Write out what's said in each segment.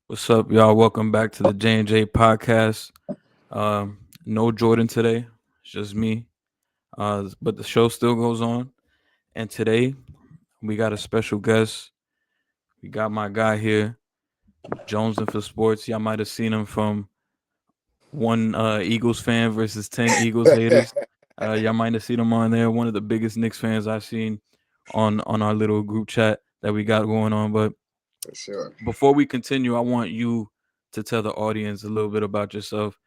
What's up, y'all? Welcome back to the J&J podcast. No Jordan today. It's just me. But the show still goes on. And today we got a special guest. We got my guy here, Jones and for Sports. Y'all might have seen him from one Eagles fan versus 10 Eagles haters. Y'all might have seen him on there. One of the biggest Knicks fans I've seen on our little group chat that we got going on. But For sure. before we continue, I want you to tell the audience a little bit about yourself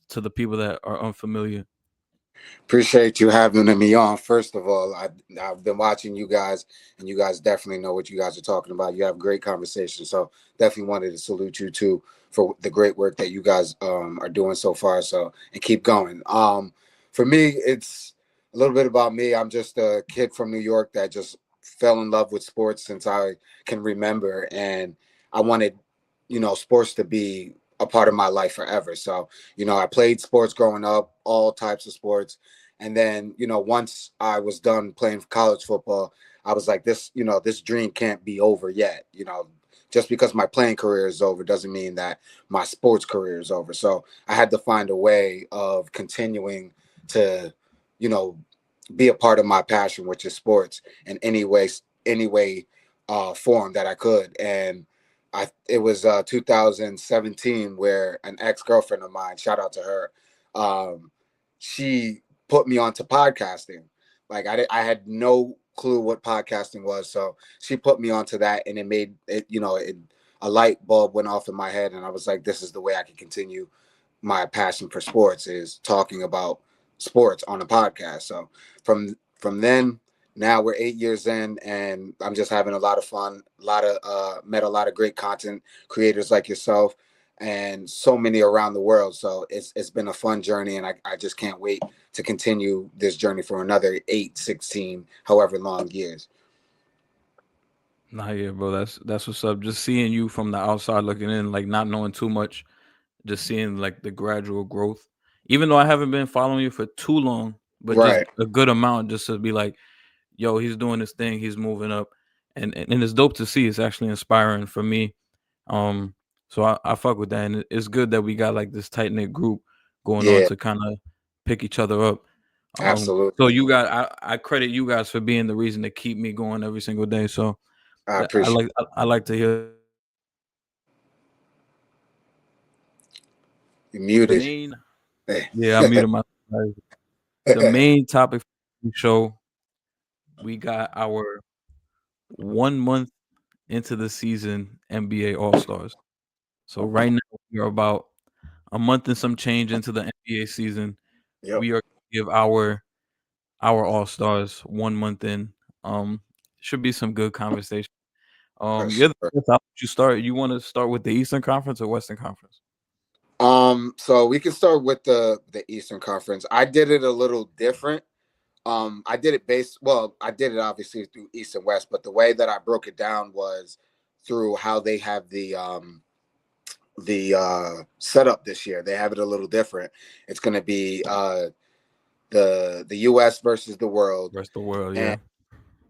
to the people that are unfamiliar. Appreciate you having me on. First of all, I've been watching you guys, and you guys definitely know what you guys are talking about. You have great conversation, so definitely wanted to salute you too for the great work that you guys are doing so far. So and keep going. For me, it's a little bit about me. I'm just a kid from New York that just fell in love with sports since I can remember, and I wanted, sports to be a part of my life forever. So I played sports growing up, all types of sports. And then, once I was done playing college football, I was like, this dream can't be over yet. Just because my playing career is over doesn't mean that my sports career is over. So I had to find a way of continuing to, you know, be a part of my passion, which is sports, in any way, form that I could. And it was 2017 where an ex-girlfriend of mine, shout out to her, she put me onto podcasting. Like I had no clue what podcasting was, so she put me onto that, and it made it. A light bulb went off in my head, and I was like, "This is the way I can continue my passion for sports is talking about sports on a podcast." So from then, now we're 8 years in, and I'm just having a lot of fun. Met a lot of great content creators like yourself, and so many around the world. So it's been a fun journey, and I just can't wait to continue this journey for another 8, 16, however long years. Nah, yeah, bro. That's what's up. Just seeing you from the outside looking in, like not knowing too much, just seeing like the gradual growth. Even though I haven't been following you for too long, but just Right. a good amount, just to be like, yo, he's doing this thing, he's moving up, and it's dope to see. It's actually inspiring for me. Um, so I fuck with that, and it's good that we got like this tight knit group going on Yeah, to kind of pick each other up. So absolutely. you got I credit you guys for being the reason to keep me going every single day. So I that appreciate I like to hear that. you The muted. main Hey. Yeah, I muted my the main topic for the show, we got our 1 month into the season NBA All Stars. So right now we are about a month and some change into the NBA season. Yep, We are gonna give our All Stars 1 month in. Should be some good conversation. for You're the sure. first. I'll let you start. You want to start with the Eastern Conference or Western Conference? So we can start with the Eastern Conference. I did it a little different. I did it I did it obviously through East and West, but the way that I broke it down was through how they have the setup this year. They have it a little different. It's going to be the US versus the world, Rest of the world, and yeah.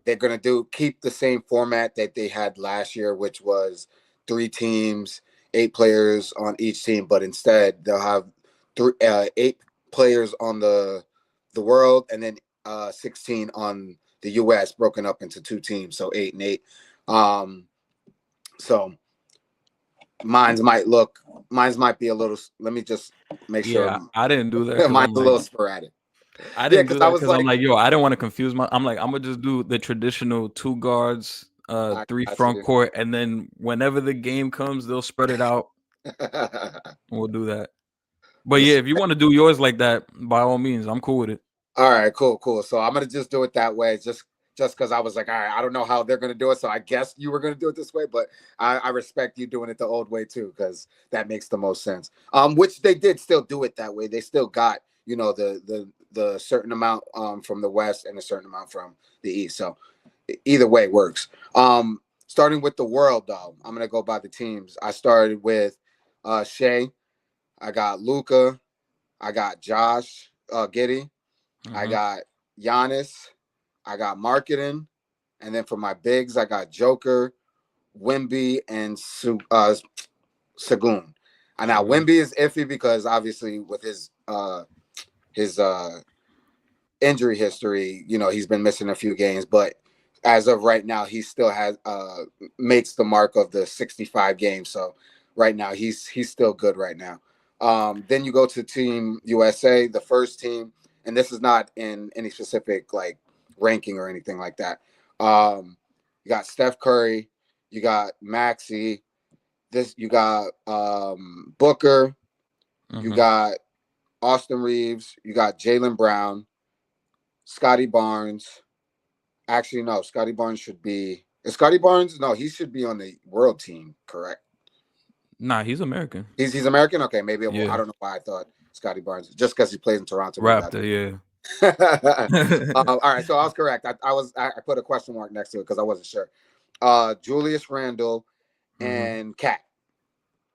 they're going to do keep the same format that they had last year, which was 3 teams, 8 players on each team, but instead they'll have 8 players on the world, and then 16 on the US, broken up into 2 teams, so 8 and 8. Um, so mine's might be a little. Let me just make sure Yeah, I didn't do that because mine's I'm a like, little sporadic. I Yeah, didn't because do I that was because I'm like, like, yo, I didn't want to confuse my. I'm like, I'm gonna just do the traditional two guards, I three got front you. court, and then whenever the game comes, they'll spread it out, and we'll do that. But For yeah, sure. if you want to do yours like that, by all means, I'm cool with it. All right, cool. So I'm gonna just do it that way, just because I was like, all right, I don't know how they're gonna do it, so I guess you were gonna do it this way, but I respect you doing it the old way too, because that makes the most sense. Which they did still do it that way. They still got the certain amount from the West and a certain amount from the East. So either way works. Starting with the world though, I'm gonna go by the teams. I started with Shea. I got Luca. I got Josh Giddy. I Hmm. got Giannis. I got marketing. And then for my bigs, I got Joker, Wimby, and Sagoon. And now Okay. Wimby is iffy because obviously with his injury history, he's been missing a few games, but as of right now, he still has makes the mark of the 65 games. So right now, he's still good right now. Then you go to Team USA, the first team, and this is not in any specific like ranking or anything like that. You got Steph Curry, you got Maxey, you got Booker, you Mm-hmm. got Austin Reeves, you got Jaylen Brown, Scotty Barnes. Actually, no. Scotty Barnes should be. Is Scotty Barnes? No, he should be on the world team. Correct. Nah, he's American. He's American. Okay, maybe I Yeah. don't know why I thought Scotty Barnes just because he plays in Toronto. Maybe I. Raptor, yeah. All right, so I was correct. I put a question mark next to it because I wasn't sure. Julius Randle Mm-hmm. and Cat.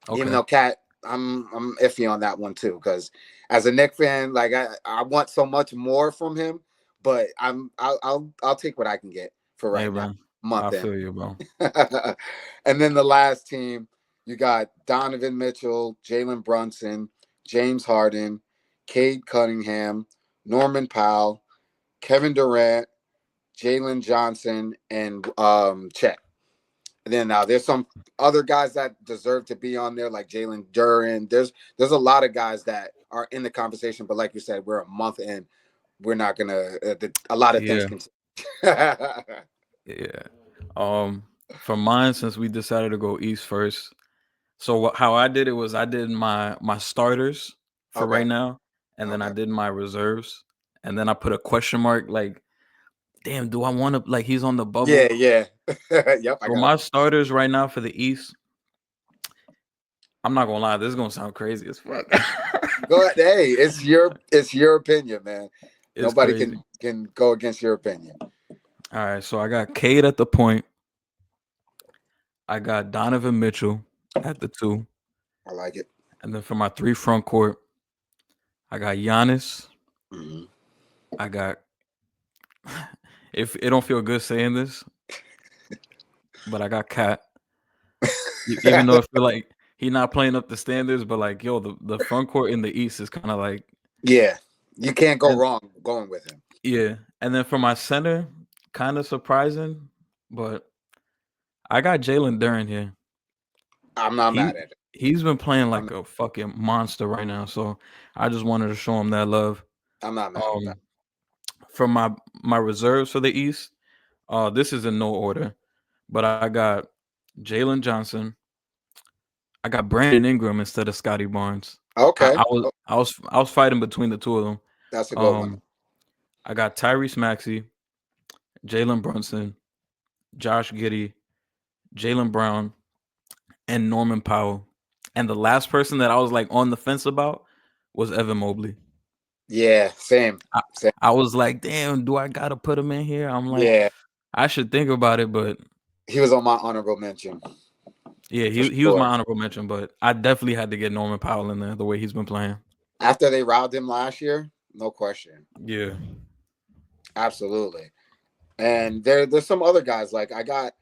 Even Okay. though Cat, I'm iffy on that one too because as a Knick fan, like I want so much more from him, but I'll take what I can get for Hey, right now. man. I Month in. feel you, bro. And then the last team, you got Donovan Mitchell, Jalen Brunson, James Harden, Cade Cunningham, Norman Powell, Kevin Durant, Jalen Johnson, and Chet. And then now there's some other guys that deserve to be on there, like Jalen Duran. There's a lot of guys that are in the conversation, but like you said, we're a month in. We're not gonna. A lot of things Yeah. can. Yeah. For mine, since we decided to go East first, so how I did it was I did my starters for Okay. right now, and then I Okay. did my reserves, and then I put a question mark like, damn, do I want to like he's on the Yeah. bubble? Yeah. Yep. I So got my it. starters right now for the East, I'm not gonna lie, this is gonna sound crazy as fuck. Go ahead. Hey, it's your opinion, man. It's Nobody crazy. can go against your opinion. All right, so I got Cade at the point. I got Donovan Mitchell at the two, I like it. and then for my three front court, I got Giannis. Hmm. I got if it don't feel good saying this, but I got Cat. Even though I feel like he not playing up the standards, but like yo, the front court in the East is kind of like Yeah, you can't go and wrong going with him. yeah, and then for my center, kind of surprising, but I got Jalen Duren here. I'm not He mad at it. he's been playing I'm like not, a fucking monster right now, so I just wanted to show him that love. I'm not mad at that. Um, for my reserves for the East, this is in no order, but I got Jalen Johnson. I got Brandon Ingram instead of Scotty Barnes. I, Okay, I was I was fighting between the two of them. that's a good one. Um, I got Tyrese Maxey, Jalen Brunson, Josh Giddey, Jalen Brown, and Norman Powell. And the last person that I was like on the fence about was Evan Mobley. Yeah, same, I, same. I was like, damn, do I gotta put him in here? I'm like, Yeah, I should think about it, but he was on my honorable mention yeah, for he was my sure. honorable mention, but I definitely had to get Norman Powell in there the way he's been playing. After they robbed him last year, no question, Yeah. absolutely. And there's some other guys like I got,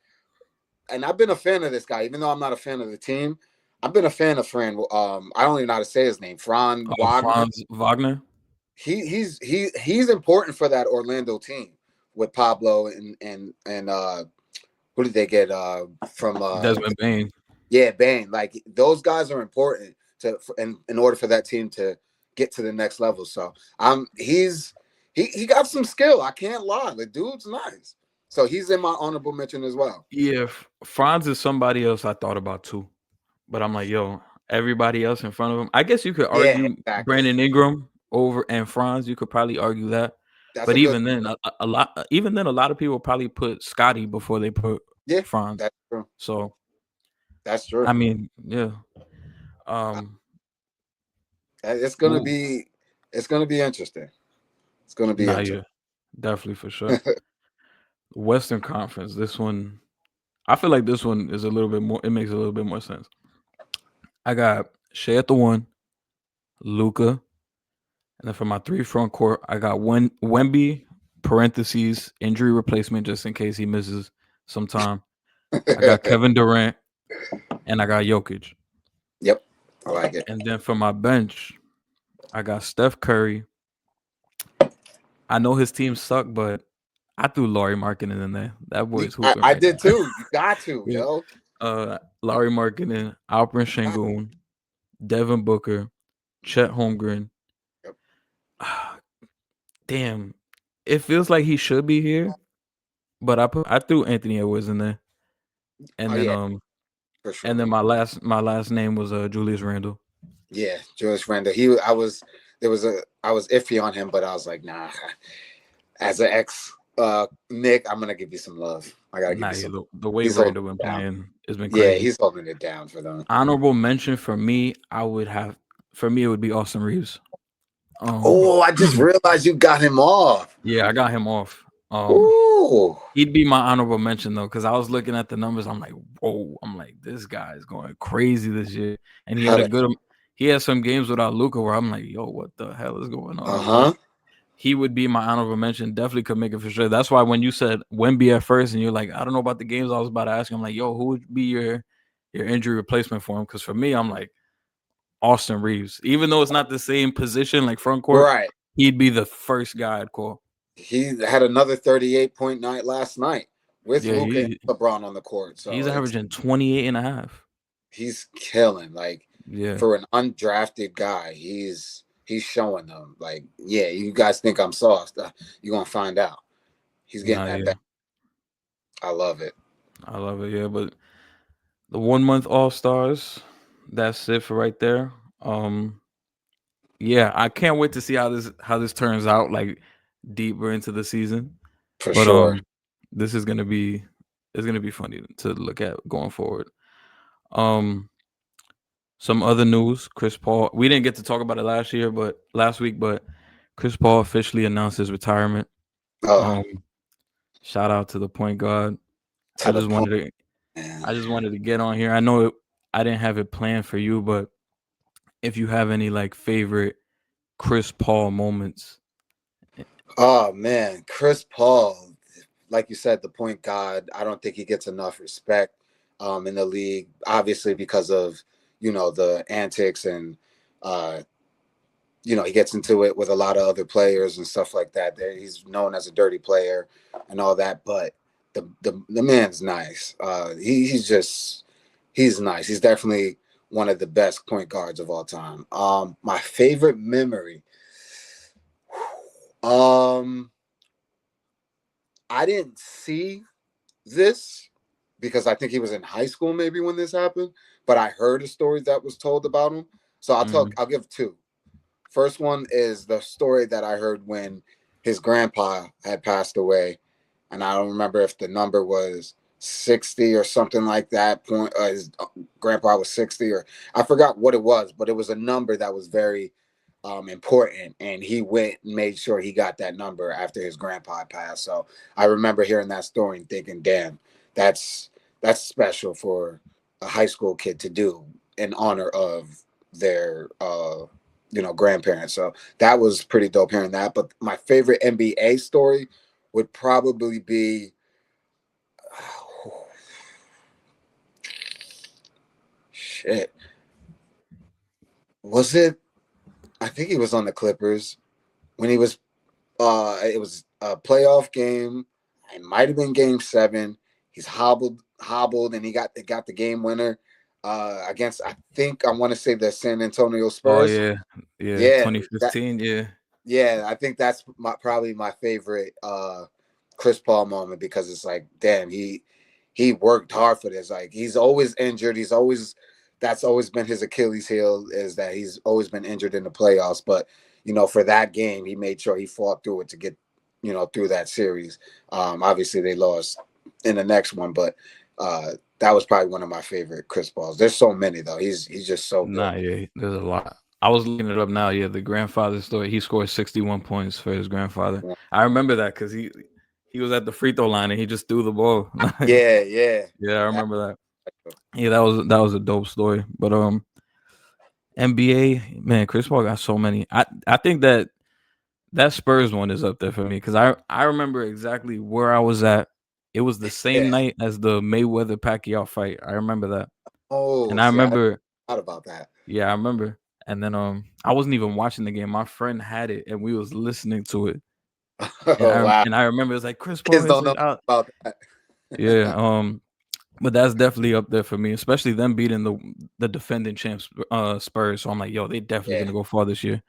and I've been a fan of this guy, even though I'm not a fan of the team. I've been a fan of Fran. I don't even know how to say his name. Fran Wagner. Franz Wagner, He's important for that Orlando team with Pablo and who did they get from Desmond Bain. yeah, Bane. Like those guys are important in order for that team to get to the next level. So he got some skill. I can't lie. The dude's nice. So he's in my honorable mention as well. Yeah, Franz is somebody else I thought about too. But I'm like, yo, everybody else in front of him. I guess you could Yeah, argue exactly. Brandon Ingram over and Franz. You could probably argue that. That's But a good even then, a lot of people probably put Scotty before they put yeah, Franz. that's true. So That's I true. mean, yeah. Uh, Um, It's gonna ooh, be it's gonna be interesting. It's gonna be nah, interesting. yeah, definitely for sure. Western Conference. This one, I feel like this one is a little bit more. It makes a little bit more sense. I got Shea at the one, Luca, and then for my three front court, I got Wemby parentheses injury replacement just in case he misses some time. I got Kevin Durant and I got Jokic. I like it. And then for my bench, I got Steph Curry. I know his team suck, but I threw Laurie Markkinen in there. That boy's hooping I right did now. too. You got to, Yeah. yo. Laurie Markkinen, Alperen Şengün, Devin Booker, Chet Holmgren. Yep. Damn, it feels like he should be here, but I threw Anthony Edwards in there, Oh and then yeah, um for and sure. then my last name was Julius Randle. Yeah, Julius Randle. I was iffy on him, but I was like, nah. As an ex Nick, I'm gonna give you some love. I gotta give Nah, you yeah, some. the way He's holding Randle been it down. playing has been Yeah, crazy. he's holding it down for them. Honorable mention for me, for me it would be Austin Reeves. Um, Oh, I just realized you got him off. yeah, I got him off. Ooh. He'd be my honorable mention though, because I was looking at the numbers. I'm like, whoa! I'm like, this guy is going crazy this year, and How to he had some games without Luca where I'm like, yo, what the hell is going on? But uh-huh. he would be my honorable mention. Definitely could make it for sure. That's why when you said Wemby at first, and you're like, I don't know about the games, I was about to ask you. I'm like, yo, who would be your injury replacement for him? Because for me, I'm like Austin Reeves. Even though it's not the same position, like front court, Right. he'd be the first guy I'd call. He had another 38-point night last night with Yeah, Luca and LeBron on the court. he's So it's averaging 28 and a half. he's killing. Like Yeah. for an undrafted guy, he's showing them. Like, yeah, you guys think I'm soft. You're gonna find out. He's getting Nah, that yeah. back. I love it. I love it. Yeah, but the 1 month All Stars, that's it for right there. Yeah, I can't wait to see how this turns out, like deeper into the season. For But sure. this is gonna be it's gonna be funny to look at going forward. Um, some other news: Chris Paul. We didn't get to talk about it last week, but Chris Paul officially announced his retirement. Oh, Um, shout out to the point guard. I to the just point, wanted to man. I just wanted to get on here. I know I didn't have it planned for you, but if you have any like favorite Chris Paul moments. Oh man, Chris Paul, like you said, the point guard. I don't think he gets enough respect in the league. Obviously, because of the antics and uh, he gets into it with a lot of other players and stuff like that. He's known as a dirty player and all that, but the man's nice. He's nice. He's definitely one of the best point guards of all time. My favorite memory. Um, I didn't see this because I think he was in high school maybe when this happened, but I heard a story that was told about him. So Mhm. I'll give two. First one is the story that I heard when his grandpa had passed away, and I don't remember if the number was 60 or something like that. Point his grandpa was 60, or I forgot what it was, but it was a number that was very important, and he went and made sure he got that number after his grandpa passed. So I remember hearing that story and thinking, "Damn, that's that's special for a high school kid to do in honor of their grandparents." So that was pretty dope hearing that. But my favorite NBA story would probably be shit. Was it? I think he was on the Clippers when he was. It was a playoff game. It might have been Game 7. He's hobbled, and he got the game winner against. I think I want to say the San Antonio Oh Spurs. yeah, yeah, Yeah, that 2015. Yeah, Yeah, I think that's probably my favorite Chris Paul moment because it's like, damn, he worked hard for this. Like he's always injured. That's always been his Achilles heel is that he's always been injured in the playoffs. But for that game, he made sure he fought through it to get through that series. Obviously, they lost in the next one, but that was probably one of my favorite Chris Pauls. There's so many though. He's just so nah, good. yeah. There's a lot. I was looking it up now. Yeah, the grandfather story. He scored 61 points for his grandfather. I remember that because he was at the free throw line and he just threw the ball. Yeah, yeah. Yeah, I remember that. Yeah, that was a dope story. But NBA, man, Chris Paul got so many. I think that Spurs one is up there for me because I remember exactly where I was at. It was the same Yeah. night as the Mayweather Pacquiao fight. I remember that, Oh, and I see, I remember. forgot about that. Yeah, I remember. And then I wasn't even watching the game. My friend had it and we was listening to it. And Oh wow, I remember it was like Chris Paul kids hits don't it know out. about that. Yeah, but that's definitely up there for me, especially them beating the defending champs Spurs. So I'm like, yo, they definitely Yeah. gonna go far this year.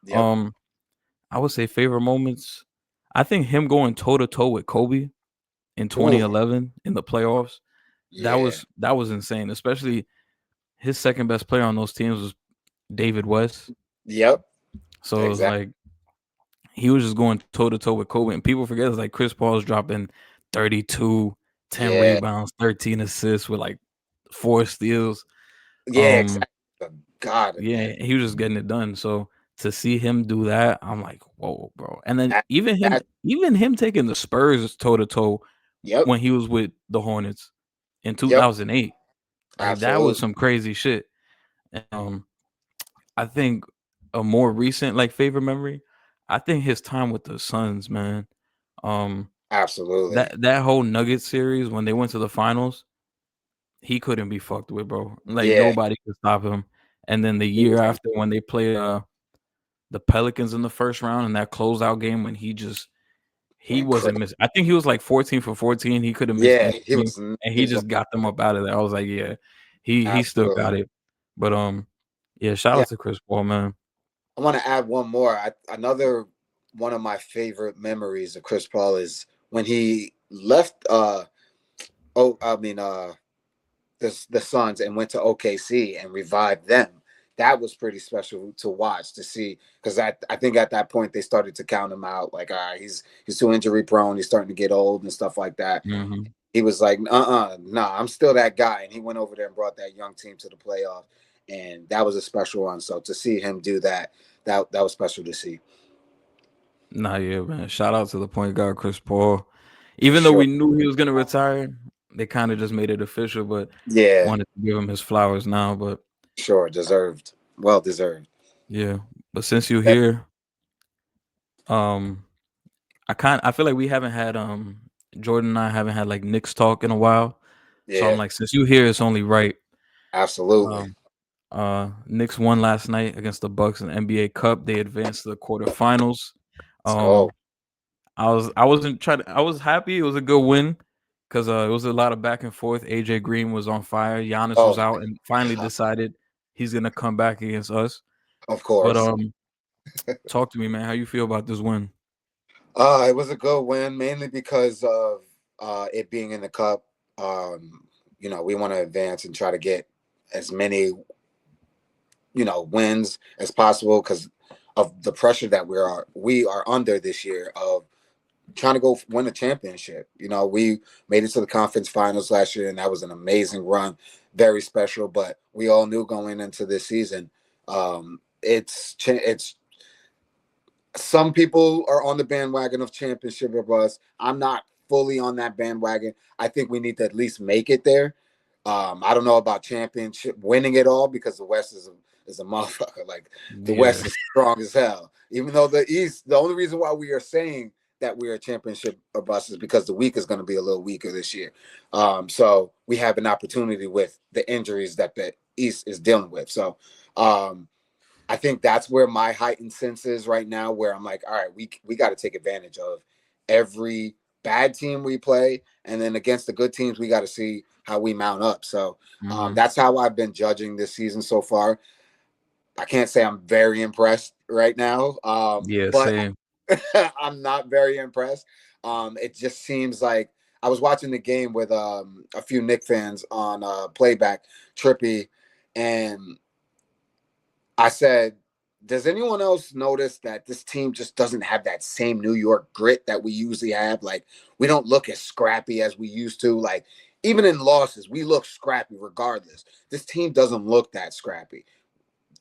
Yep. Um, I would say favorite moments. I think him going toe to toe with Kobe in Ooh. 2011 in the playoffs. Yeah. That was insane. Especially his second best player on those teams was David West. Yep. So it was Exactly. like he was just going toe to toe with Kobe, and people forget it's like Chris Paul's dropping 32, 10 Yeah. rebounds, 13 assists with like 4 steals. Yeah. Um, Exactly. God, yeah, man. he was just getting it done. So to see him do that, I'm like, whoa, bro. And then That, that. even him taking the Spurs toe to toe Yep. when he was with the Hornets in Yep. 2008, like that was Absolutely. some crazy shit. And, I think a more recent like favorite memory, I think his time with the Suns, man. Um, Absolutely. that whole Nuggets series when they went to the finals, he couldn't be fucked with, bro. Like Yeah. nobody could stop him. And then the He year was after when they played the Pelicans in the first round in that closeout game when he went wasn't crazy. missing. I think he was like 14 for 14. He couldn't miss Yeah. any He game, was. and He he was just got them up out of there. I was like, yeah, he still absolutely. got it. But yeah, shout Yeah. out to Chris Paul, man. I want to add one more. Another one of my favorite memories of Chris Paul is when he left. Oh, I mean, the Suns and went to OKC and revived them. That was pretty special to watch to see because I think at that point they started to count him out like, all right, he's too injury prone, he's starting to get old and stuff like that. Mhm. He was like, nah, I'm still that guy, and he went over there and brought that young team to the playoff, and that was a special one. So to see him do that, that was special to see Nah, yeah, man. Shout out to the point guard, Chris Paul. for Even though sure. we knew he was gonna retire, they kind of just made it official, but Yeah, wanted to give him his flowers now. But sure, deserved, well deserved. yeah, but since you're here, um, I feel like we haven't had Jordan and I haven't had like Knicks talk in a while. So I'm Yeah, like, since you here, it's only right. absolutely. Um, Knicks won last night against the Bucks in the NBA Cup. They advanced to the quarterfinals. Let's go. Um, I wasn't trying to I was happy. It was a good win because it was a lot of back and forth. AJ Green was on fire. Giannis Oh was my out and finally God, decided he's gonna come back against us. of But course. talk to me, man. How you feel about this win? It was a good win, mainly because of it being in the cup. We want to advance and try to get as many, wins as possible because of the pressure that we are under this year of trying to go win a championship. We made it to the conference finals last year, and that was an amazing run, very special. But we all knew going into this season, it's some people are on the bandwagon of championship of us. I'm not fully on that bandwagon. I think we need to at least make it there. I don't know about championship winning it all because the West is a motherfucker. Like the Yeah. West is strong as hell. Even though the East, the only reason why we are saying that we're a championship of us is because the week is going to be a little weaker this year. So we have an opportunity with the injuries that the East is dealing with. So I think that's where my heightened sense is right now, where I'm like, all right, we got to take advantage of every bad team we play, and then against the good teams, we got to see how we mount up. So Hmm. that's how I've been judging this season so far. I can't say I'm very impressed right now, Yeah. but Same. I'm not very impressed. It just seems like I was watching the game with a few Knick fans on playback, Trippy, and I said, does anyone else notice that this team just doesn't have that same New York grit that we usually have? Like, we don't look as scrappy as we used to. Like, even in losses, we look scrappy regardless. This team doesn't look that scrappy.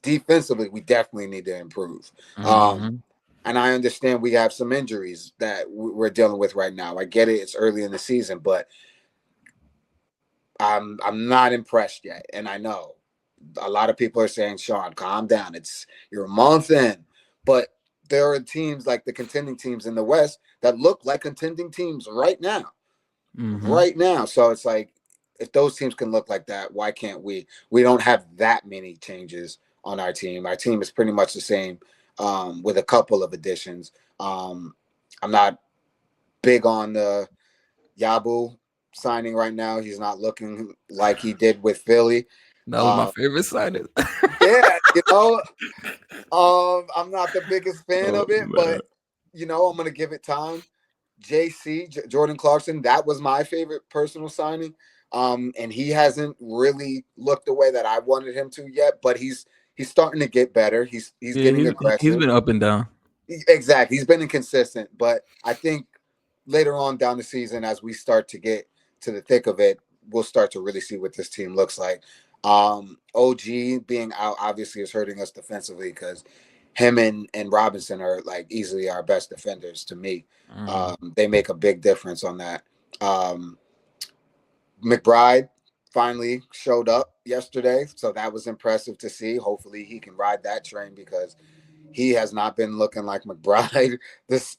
Defensively, we definitely need to improve. Hmm. And I understand we have some injuries that we're dealing with right now. I get it; it's early in the season, but I'm not impressed yet, and I know a lot of people are saying, Sean, calm down. You're a month in, but there are teams like the contending teams in the West that look like contending teams right now, Hmm. right now. So it's like if those teams can look like that, why can't we? We don't have that many changes on our team. Our team is pretty much the same, with a couple of additions. I'm not big on the Yabu signing right now. He's not looking like he did with Philly. That was my Uh, favorite signing. yeah, I'm not the biggest fan Oh of it, man. but I'm gonna give it time. Jordan Clarkson, that was my favorite personal signing. And he hasn't really looked the way that I wanted him to yet, but he's starting to get better. He's Yeah, getting he's aggressive. been up and down. Exactly. He's been inconsistent, but I think later on down the season, as we start to get to the thick of it, we'll start to really see what this team looks like. OG being out obviously is hurting us defensively because him and Robinson are like easily our best defenders to me. Mm. They make a big difference on that. Um, McBride finally showed up yesterday, so that was impressive to see. Hopefully, he can ride that train because he has not been looking like McBride this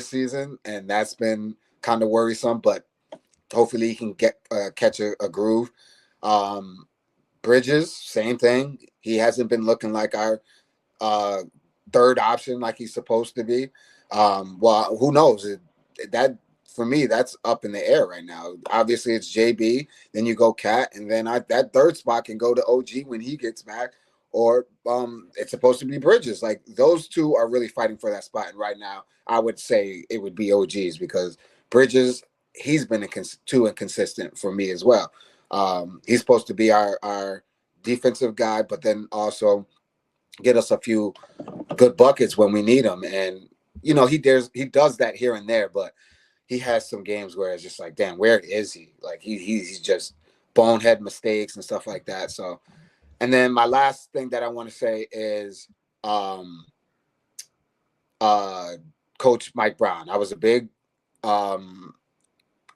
season, and that's been kind of worrisome. But hopefully, he can catch a groove. Um, Bridges, same thing. He hasn't been looking like our uh, third option like he's supposed to be. Well, who knows? That for me, that's up in the air right now. Obviously, it's JB. Then you go Cat, and then that third spot can go to OG when he gets back, or it's supposed to be Bridges. Like those two are really fighting for that spot. And right now, I would say it would be OG's because Bridges, he's been too inconsistent for me as well. He's supposed to be our defensive guy, but then also get us a few good buckets when we need them. And he does that here and there, but he has some games where it's just like, damn, where is he? Like he's just bonehead mistakes and stuff like that. So, and then my last thing that I want to say is um uh Coach Mike Brown. I was a big um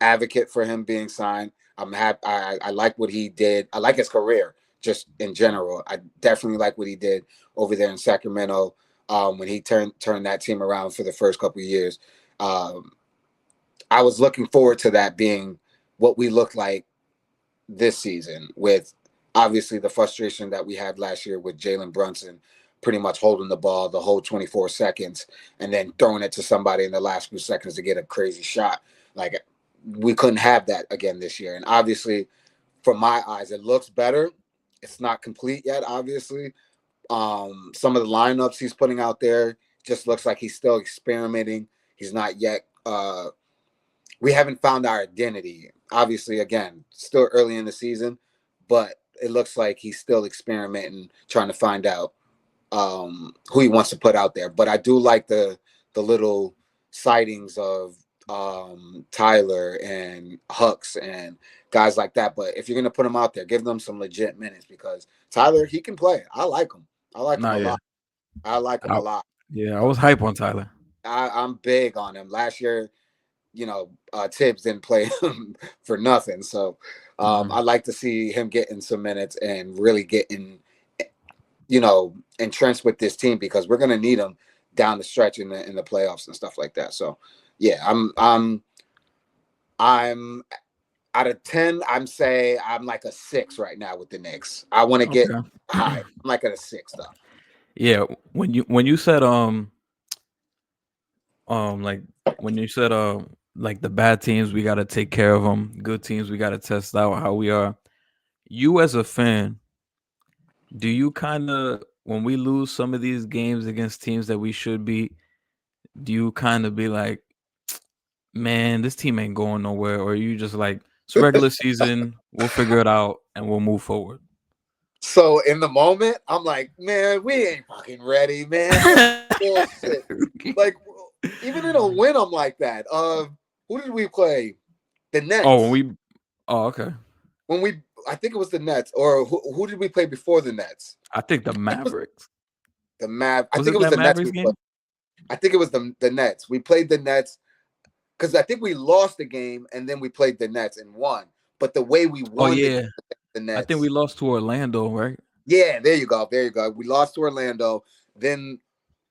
advocate for him being signed. I'm happy. I like what he did. I like his career just in general. I definitely like what he did over there in Sacramento, when he turned that team around for the first couple of years. Um, I was looking forward to that being what we look like this season, with obviously the frustration that we had last year with Jalen Brunson pretty much holding the ball the whole 24 seconds and then throwing it to somebody in the last few seconds to get a crazy shot. Like we couldn't have that again this year. And obviously, from my eyes, it looks better. It's not complete yet, obviously. Some of the lineups he's putting out there just looks like he's still experimenting. He's not yet we haven't found our identity. Obviously, again, still early in the season, but it looks like he's still experimenting, trying to find out who he wants to put out there. But I do like the little sightings of Tyler and Hux and guys like that. But if you're gonna put them out there, give them some legit minutes because Tyler, he can play. I like him. I like him Nah, a yeah. lot. I like him a I, lot. yeah, I was hype on Tyler. I'm big on him. Last year, Tibbs didn't play him for nothing. So Mm. I like to see him getting some minutes and really getting, entrenched with this team because we're gonna need him down the stretch in the playoffs and stuff like that. So yeah, I'm out of 10. I'm like a 6 right now with the Knicks. I want to get Okay. high. I'm like at a 6 though. Yeah, when you said like when you said like the bad teams we got to take care of them, good teams we got to test out how we are. You as a fan, do you kind of when we lose some of these games against teams that we should beat, do you kind of be like, man, this team ain't going nowhere, or you just like it's regular season, we'll figure it out and we'll move forward? So in the moment, I'm like, man, we ain't fucking ready, man. This is bullshit. Like, even in a win, I'm like that. Who did we play? The Oh, when Nets. we oh okay. I think it was the Nets, or who did we play before the Nets? I think the I think it was Mavericks. the Mav. I Was think it it was that the Nets Mavericks we played. game? I think it was the Nets. We played the Nets because I think we lost the game and then we played the Nets and won. But the way we Oh won yeah. the I think we Nets, lost to Orlando, right? yeah, there you go, there you go. We lost to Orlando, then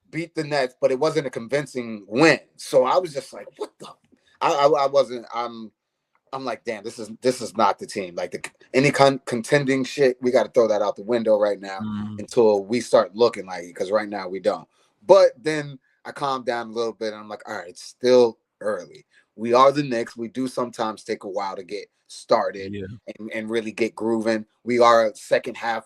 beat the Nets, but it wasn't a convincing win. So I was just like, what the? I wasn't. I'm like, damn, this is not the team. Like any contending shit, we got to throw that out the window right now Mm, until we start looking like it. Because right now we don't. But then I calmed down a little bit, and I'm like, all right, it's still early. We are the Knicks. We do sometimes take a while to get started yeah, and really get grooving. We are a second half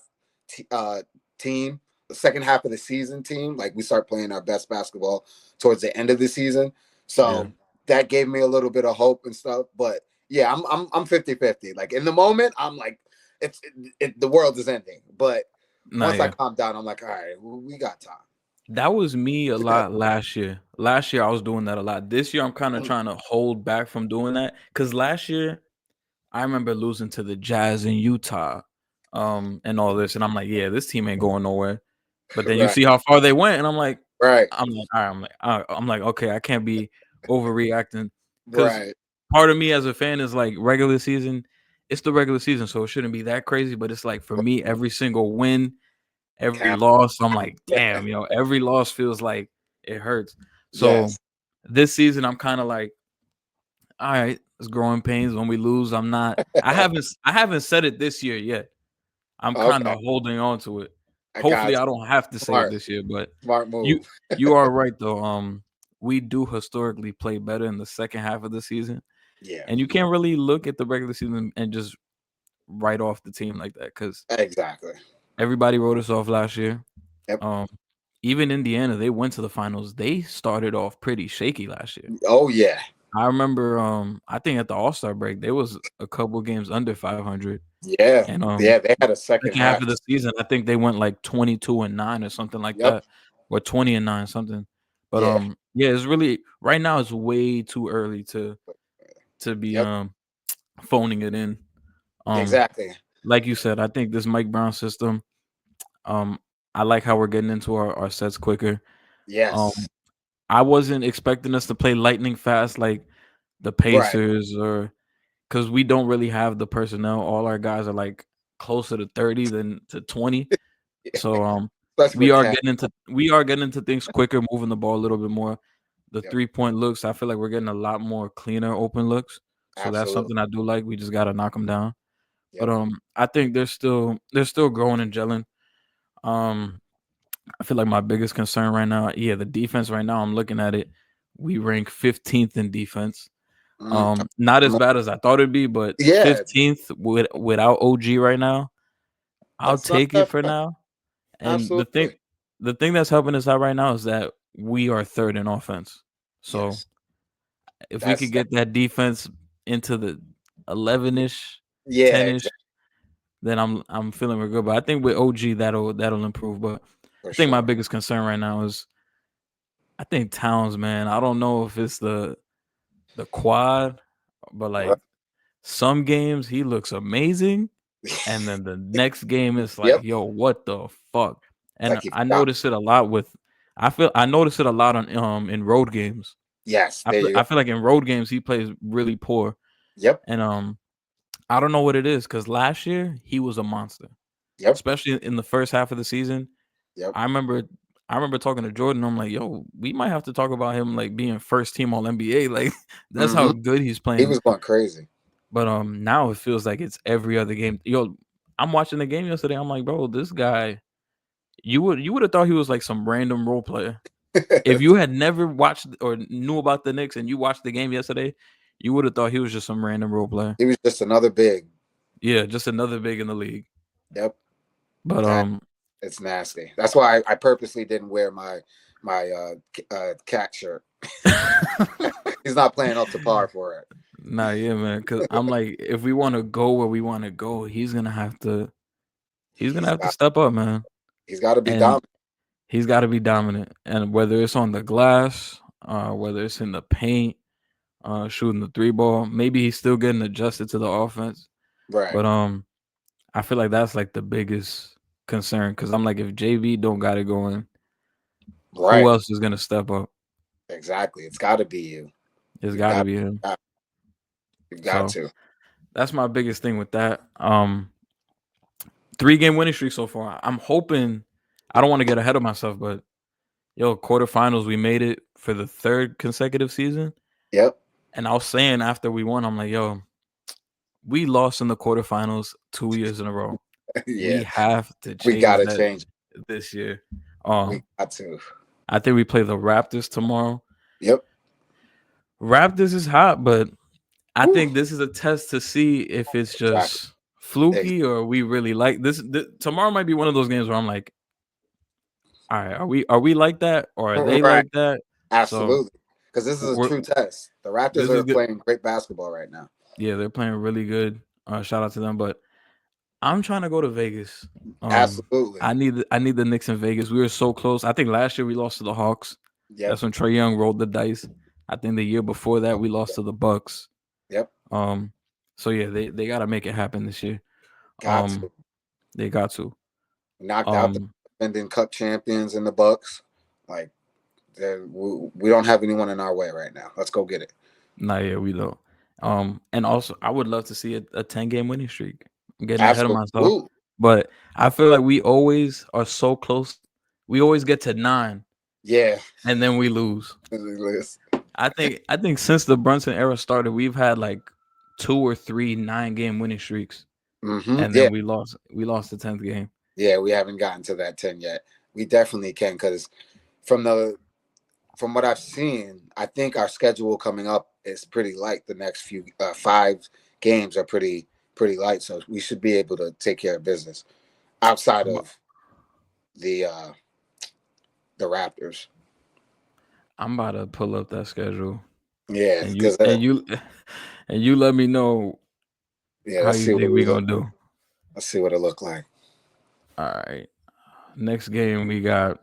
team, the second half of the season team. Like we start playing our best basketball towards the end of the season. yeah. So that gave me a little bit of hope and stuff. But yeah, I'm 50-50. Like in the moment, I'm like, the world is ending. But Nah, once I yeah. calm down, I'm like, all right, we got time. That was me a lot last year. Last year I was doing that a lot. This year I'm kind of trying to hold back from doing that because last year I remember losing to the Jazz in Utah, and all this, and I'm like, yeah, this team ain't going nowhere. But then you Right, see how far they went, and right, all right, I'm like, okay, I can't be overreacting because right. part of me as a fan is like regular season. It's the regular season, so it shouldn't be that crazy. But it's like for me, every single win, every Cap. loss, I'm like, damn, every loss feels like it hurts. So Yes. this season, I'm kind of like, all right, it's growing pains. When we lose, I haven't said it this year yet. I'm kind Okay. of holding on to it. I Hopefully, got I don't have to say it smart, this year, but smart you move. you are right though. We do historically play better in the second half of the season, Yeah. and you can't really look at the regular season and just write off the team like that because Exactly. everybody wrote us off last year. Yep. Um, Even Indiana, they went to the finals. They started off pretty shaky last year. Oh yeah. I remember, I think at the All-Star break, there was a couple games under 500, Yeah. and Yeah. They had a second second half half. of the season, I think they went like 22-9 or something like Yep. that, or 20-9 something. But Yeah. yeah, it's really right now. It's way too early to be Yep. phoning it in. Um, Exactly. like you said, I think this Mike Brown system. Um, I like how we're getting into our sets quicker. Um, Yes. I wasn't expecting us to play lightning fast like the Right. Pacers or because we don't really have the personnel. All our guys are like closer to 30 than to 20. So Especially we with are Cap. getting into things quicker, moving the ball a little bit more. The Yep. 3-point looks, I feel like we're getting a lot more cleaner open looks. So that's Absolutely. something I do like. We just gotta knock them down. But Yep. I think they're still growing and gelling. Um, I feel like my biggest concern right now, yeah, the defense right now. I'm looking at it. We rank 15th in defense. Mm. Not as bad as I thought it'd be, but Yeah. 15th without OG right now. I'll That's not take it that for bad. now. And Absolutely. the thing that's helping us out right now is that we are third in offense. So Yes. if we That's could that. get that defense into the 11ish, Yeah. 10ish, Exactly. then I'm feeling we're good. But I think with OG that'll improve. But For I think my sure. biggest concern right now is I think Towns, man. I don't know if it's the quad, but Right. like some games he looks amazing, and then the next game is like, Yep. yo, what the fuck? And Like you I forgot. notice it a lot with I notice it a lot on in road games. Yes. I There feel you go. I feel like in road games he plays really poor. Yep. And I don't know what it is because last year he was a monster, Yep. especially in the first half of the season. Yep. I remember I remember talking to Jordan. I'm like, yo, we might have to talk about him like being first team all NBA. Like that's how Hmm. good he's He playing. was going crazy. But now it feels like it's every other game. Yo, I'm watching the game yesterday. I'm like, bro, this guy, you would have thought he was like some random role player. If you had never watched or knew about the Knicks and you watched the game yesterday, you would have thought he was just some random role player. He was just another big. Yeah, just another big in the league. Yep. But That it's nasty. That's why I purposely didn't wear my cat shirt. He's not playing up to par for it. nah, yeah, man. Cause I'm like, if we want to go where we want to go, he's gonna He's have to got step up, man. he's got to be And dominant. he's got to be dominant. And whether it's on the glass, whether it's in the paint, shooting the three ball, maybe he's still getting adjusted to the offense. Right. But I feel like that's like the biggest concern because I'm like, if JV don't got it going, who Right. else is gonna step up? Exactly. It's got to be you. It's You've got to got be him. you've got So to. that's my biggest thing with that. 3-game winning streak so far. I'm hoping. I don't want to get ahead of myself, but yo, quarterfinals, we made it for the third consecutive season. Yep. And I was saying after we won, I'm like, yo. we lost in the quarterfinals 2 years in a row. Yeah, We have to we change gotta that change. this year. We got to. I think we play the Raptors tomorrow. Yep. Raptors is hot, but I Whew. think this is a test to see if it's Exactly. just fluky or we really like this. Tomorrow might be one of those games where I'm like, all right, are we like that or are they Right. like that? So Absolutely. Because this is a we're true test. The Raptors this is are good. playing great basketball right now. Yeah, they're playing really good. Shout out to them. But I'm trying to go to Vegas. Absolutely. I need the Knicks in Vegas. We were so close. I think last year we lost to the Hawks. Yep. That's when Trae Young rolled the dice. I think the year before that we lost to the Bucks. Yep. Um, so yeah, they gotta make it happen this year. Got to. They got to. Knocked out the Um, defending Cup champions in the Bucks. Like we don't have anyone in our way right now. Let's go get it. nah, yeah, we don't. And also I would love to see a 10-game winning streak. I'm getting ahead of myself, Absolutely. but I feel like we always are so close. We always get to 9 Yeah. and then we lose. I think since the Brunson era started, we've had like 2 or 3 9-game winning streaks, Mm-hmm. and Yeah. then we lost the 10th game. Yeah. We haven't gotten to that 10 yet. We definitely can because from what I've seen, I think our schedule coming up is pretty light. The next few 5 games are pretty light, so we should be able to take care of business outside I'm, of the uh the Raptors. I'm about to pull up that schedule, Yeah, and you because and you and you let me know yeah, how let's you see what think we we look. gonna do. Let's see what it look like. All right, next game we got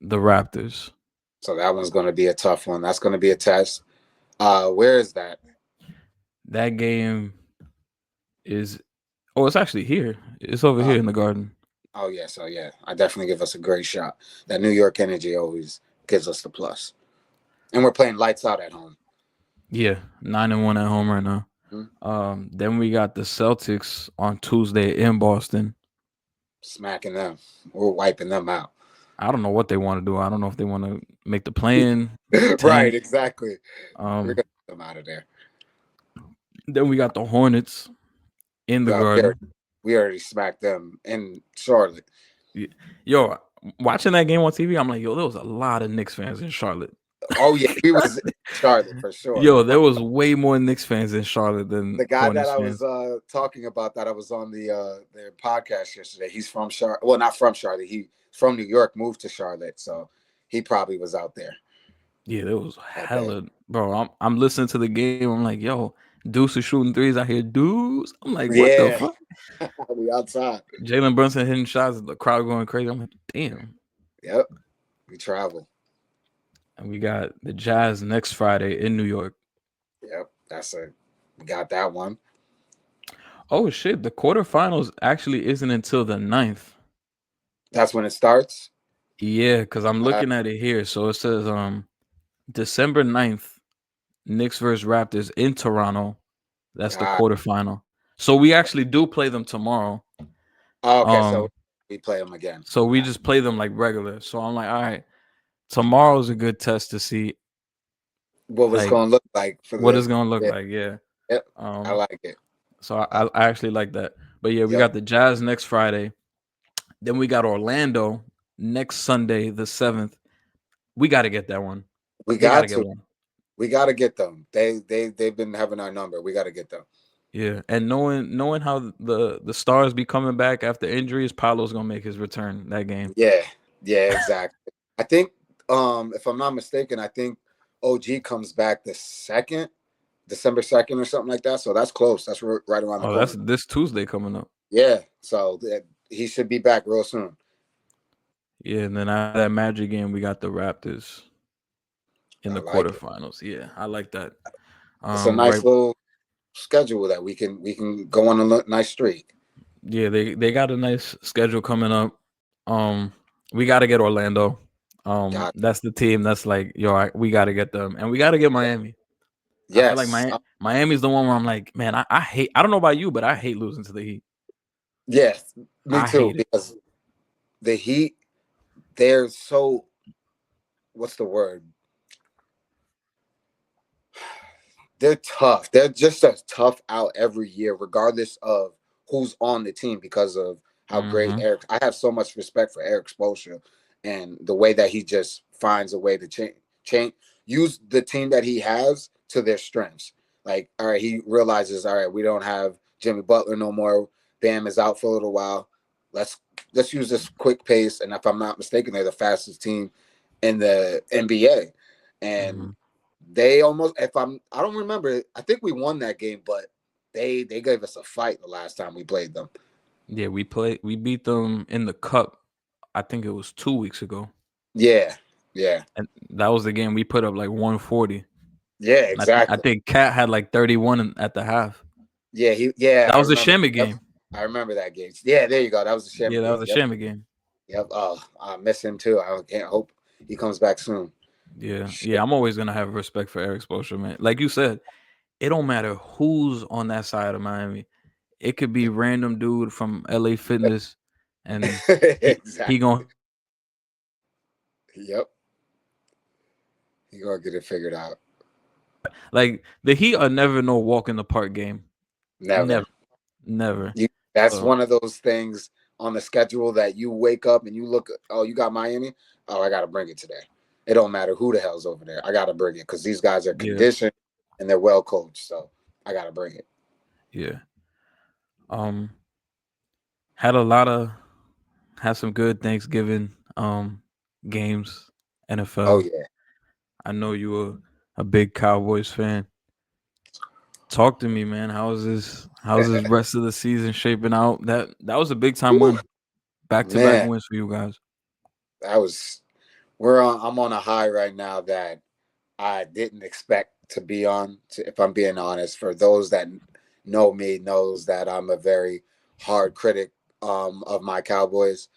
the Raptors. So that one's going to be a tough one. That's going to be a test. Where is that? That game is it's actually here. It's over Uh, here in the Garden. oh yeah, so yeah, I definitely give us a great shot. That New York energy always gives us the plus, and we're playing lights out at home. Yeah, 9-1 at home right now. Hmm. Then we got the Celtics on Tuesday in Boston. Smacking them, we're wiping them out. I don't know what they want to do. I don't know if they want to make the play-in, Right, tank. exactly. We're Um, gonna get them out of there. then we got the Hornets in the Uh, we, already, Garden. we already smacked them in Charlotte. Yo, watching that game on TV, I'm like, yo, there was a lot of Knicks fans in Charlotte. Oh yeah, we was in Charlotte for sure. Yo, there was way more Knicks fans in Charlotte than The guy that Hornets I was fans. talking about that I was on their podcast yesterday. He's from Charlotte. Well, not from Charlotte. He's from New York, moved to Charlotte, so he probably was out there Yeah, there was that day. hella, bro. I'm listening to the game. I'm like, yo, Deuce is shooting threes out here, dudes. I'm like, what the Yeah, fuck? we outside. Jalen Brunson hitting shots, the crowd going crazy. I'm like, damn. Yep, we travel. And we got the Jazz next Friday in New York. Yep, we got that one. Oh shit, the quarterfinals actually isn't until the 9th. That's when it starts. Yeah, because I'm Uh, looking at it here. So it says December 9th, Knicks versus Raptors in Toronto. That's the uh, quarterfinal. So we actually do play them tomorrow. okay, so Um, we play them again. so we Got just play them like regular. So I'm like, all right, tomorrow's a good test to see what was like going to look like for what the. it's gonna look Yeah, like. Yeah. yep, I Um, like it. so I actually like that. But yeah, we Yep, got the Jazz next Friday. Then we got Orlando next Sunday, the 7th. We got to get that one. we They got got to get to. one. We got to get them. They've been having our number. We got to get them. Yeah, and knowing how the stars be coming back after injuries, Paolo's gonna make his return that game. Yeah, yeah, exactly. I think, if I'm not mistaken, I think OG comes back the second, December 2nd or something like that. So that's close. That's right around the Oh, that's corner. this Tuesday coming up. Yeah, so he should be back real soon. Yeah, and then after that Magic game, we got the Raptors in I the like it. quarterfinals. Yeah, I like that. It's a Right. nice little schedule that we can go on a nice streak. Yeah, they got a nice schedule coming up. We got to get Orlando. Got That's the team that's like, yo, we got to get them, and we got to get Miami. I feel like yes, Miami's the one where I'm like, man, I hate. I don't know about you, but I hate losing to the Heat. yes, me I too. hate it. Because the Heat, they're what's the word? They're tough. They're just a tough out every year, regardless of who's on the team, because of how great Mm-hmm. Eric. I have so much respect for Eric Spoelstra and the way that he just finds a way to change, use the team that he has to their strengths. Like, all right, he realizes, all right, we don't have Jimmy Butler no more. Bam is out for a little while. Let's let's use this quick pace. And if I'm not mistaken, they're the fastest team in the NBA. Mm-hmm. And they almost, if I don't remember, I think we won that game, but they gave us a fight the last time we played them. Yeah, we beat them in the cup. I think it was 2 weeks ago. Yeah, yeah, And that was the game we put up like 140. yeah, I exactly. think Cat had like 31 at the half. Yeah, yeah, That I was a remember. Shamit Yep, game. I remember that game. Yeah, there you go. That was the Yeah, Shammy that was game. a Yep, Shamit game. yep. Oh, I miss him too. I can't hope he comes back soon. Yeah, Shit. yeah. I'm always gonna have respect for Eric Spoelstra, man. Like you said, it don't matter who's on that side of Miami. It could be random dude from LA Fitness, and he Exactly. gonna Yep, he gonna get it figured out. like the Heat are never no walk in the park game. Never. Never, never. That's So one of those things on the schedule that you wake up and you look. Oh, you got Miami. Oh, I got to bring it today. It don't matter who the hell's over there. I got to bring it because these guys are yeah, conditioned and they're well coached. So I got to bring it. yeah. Um, had a lot of had some good Thanksgiving games. Oh NFL. yeah. I know you were a big Cowboys fan. Talk to me, man. How's this rest of the season shaping out? That was a big time Whew, win. Back to back man, wins for you guys. that was. We're on. I'm on a high right now that I didn't expect to be on. If I'm being honest, for those that know me, knows that I'm a very hard critic of my Cowboys.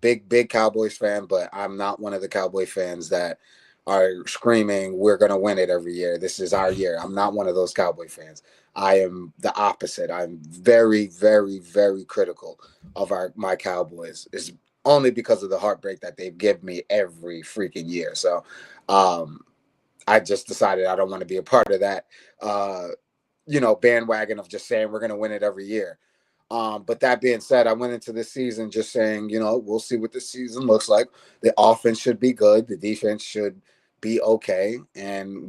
Big Cowboys fan, but I'm not one of the Cowboy fans that are screaming, "We're gonna win it every year. This is our year." I'm not one of those Cowboy fans. I am the opposite. I'm very, very, very critical of my Cowboys. Is only because of the heartbreak that they've given me every freaking year. So, um, I just decided I don't want to be a part of that, uh, bandwagon of just saying we're going to win it every year. But that being said, I went into this season just saying, we'll see what this season looks like. The offense should be good. The defense should be okay. And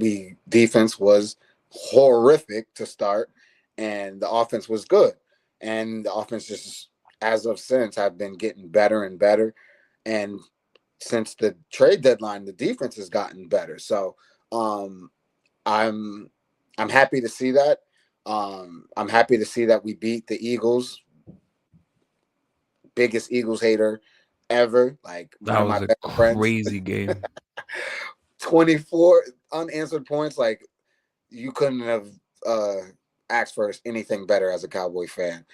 defense was horrific to start, and the offense was good. And the offense just, as of since, have been getting better and better. And since the trade deadline, the defense has gotten better. So um, I'm I'm happy to see that. I'm happy to see that we beat the Eagles. Biggest Eagles hater ever. Like That one of my was a best friends. crazy game. 24 unanswered points. Like you couldn't have uh, asked for anything better as a Cowboy fan.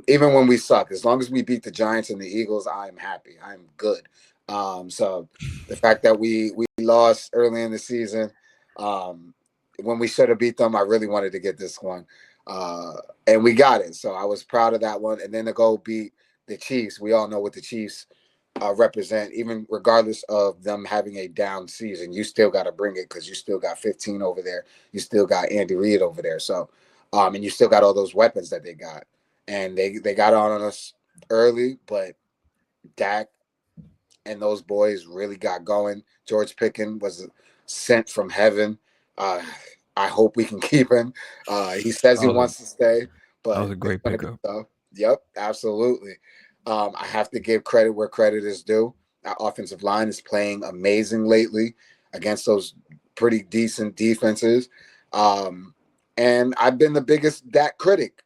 Even when we suck, as long as we beat the Giants and the Eagles, I'm happy. I'm good. So the fact that we lost early in the season, um, when we should have beat them, I really wanted to get this one, uh, and we got it. So I was proud of that one. And then to go beat the Chiefs, we all know what the Chiefs represent, even regardless of them having a down season. You still got to bring it because you still got 15 over there. You still got Andy Reid over there. So, and you still got all those weapons that they got, and they got on us early, but Dak and those boys really got going. George Pickens was sent from heaven. Uh, I hope we can keep him. He says That he was a wants to stay, that was but a it's great going to be pickup. tough. Yep, absolutely. I have to give credit where credit is due. Our offensive line is playing amazing lately against those pretty decent defenses. Um, and I've been the biggest Dak critic.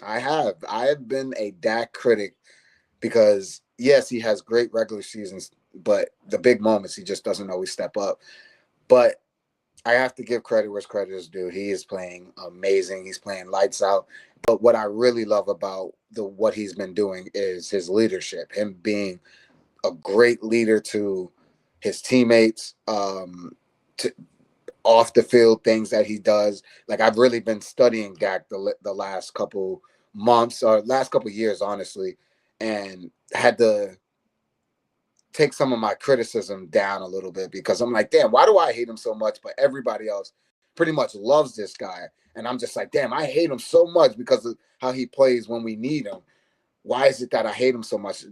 I have. I have been a Dak critic because yes, he has great regular seasons, but the big moments he just doesn't always step up. But I have to give credit where credit is due. He is playing amazing. He's playing lights out. But what I really love about the what he's been doing is his leadership. Him being a great leader to his teammates, to off the field things that he does. Like I've really been studying Dak the last couple months or last couple years, honestly, and had to take some of my criticism down a little bit because I'm like, damn, why do I hate him so much? But everybody else pretty much loves this guy. And I'm just like, damn, I hate him so much because of how he plays when we need him. Why is it that I hate him so much?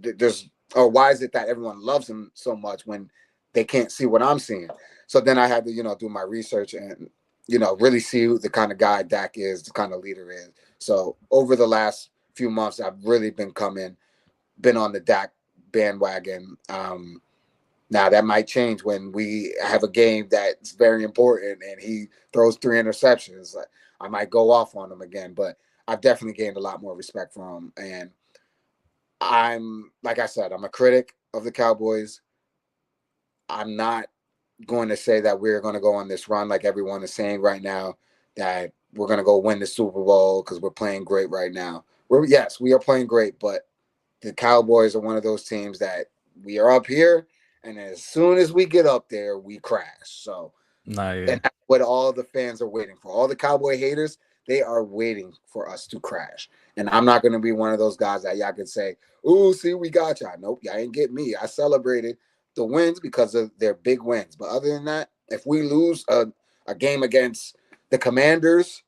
Or why is it that everyone loves him so much when they can't see what I'm seeing? So then I had to, do my research and, really see who the kind of guy Dak is, the kind of leader is. So over the last few months, I've really been on the Dak bandwagon. Now that might change when we have a game that's very important and he throws 3 interceptions. I might go off on him again, but I've definitely gained a lot more respect for him. And like I said, I'm a critic of the Cowboys. I'm not going to say that we're going to go on this run like everyone is saying right now, that we're going to go win the Super Bowl because we're playing great right now. Yes, we are playing great, but the Cowboys are one of those teams that we are up here, and as soon as we get up there, we crash. So, Nah, yeah. and that's what all the fans are waiting for. All the Cowboy haters, they are waiting for us to crash. And I'm not going to be one of those guys that y'all can say, "Ooh, see, we got y'all." Nope, y'all ain't get me. I celebrated the wins because of their big wins. But other than that, if we lose a game against the Commanders,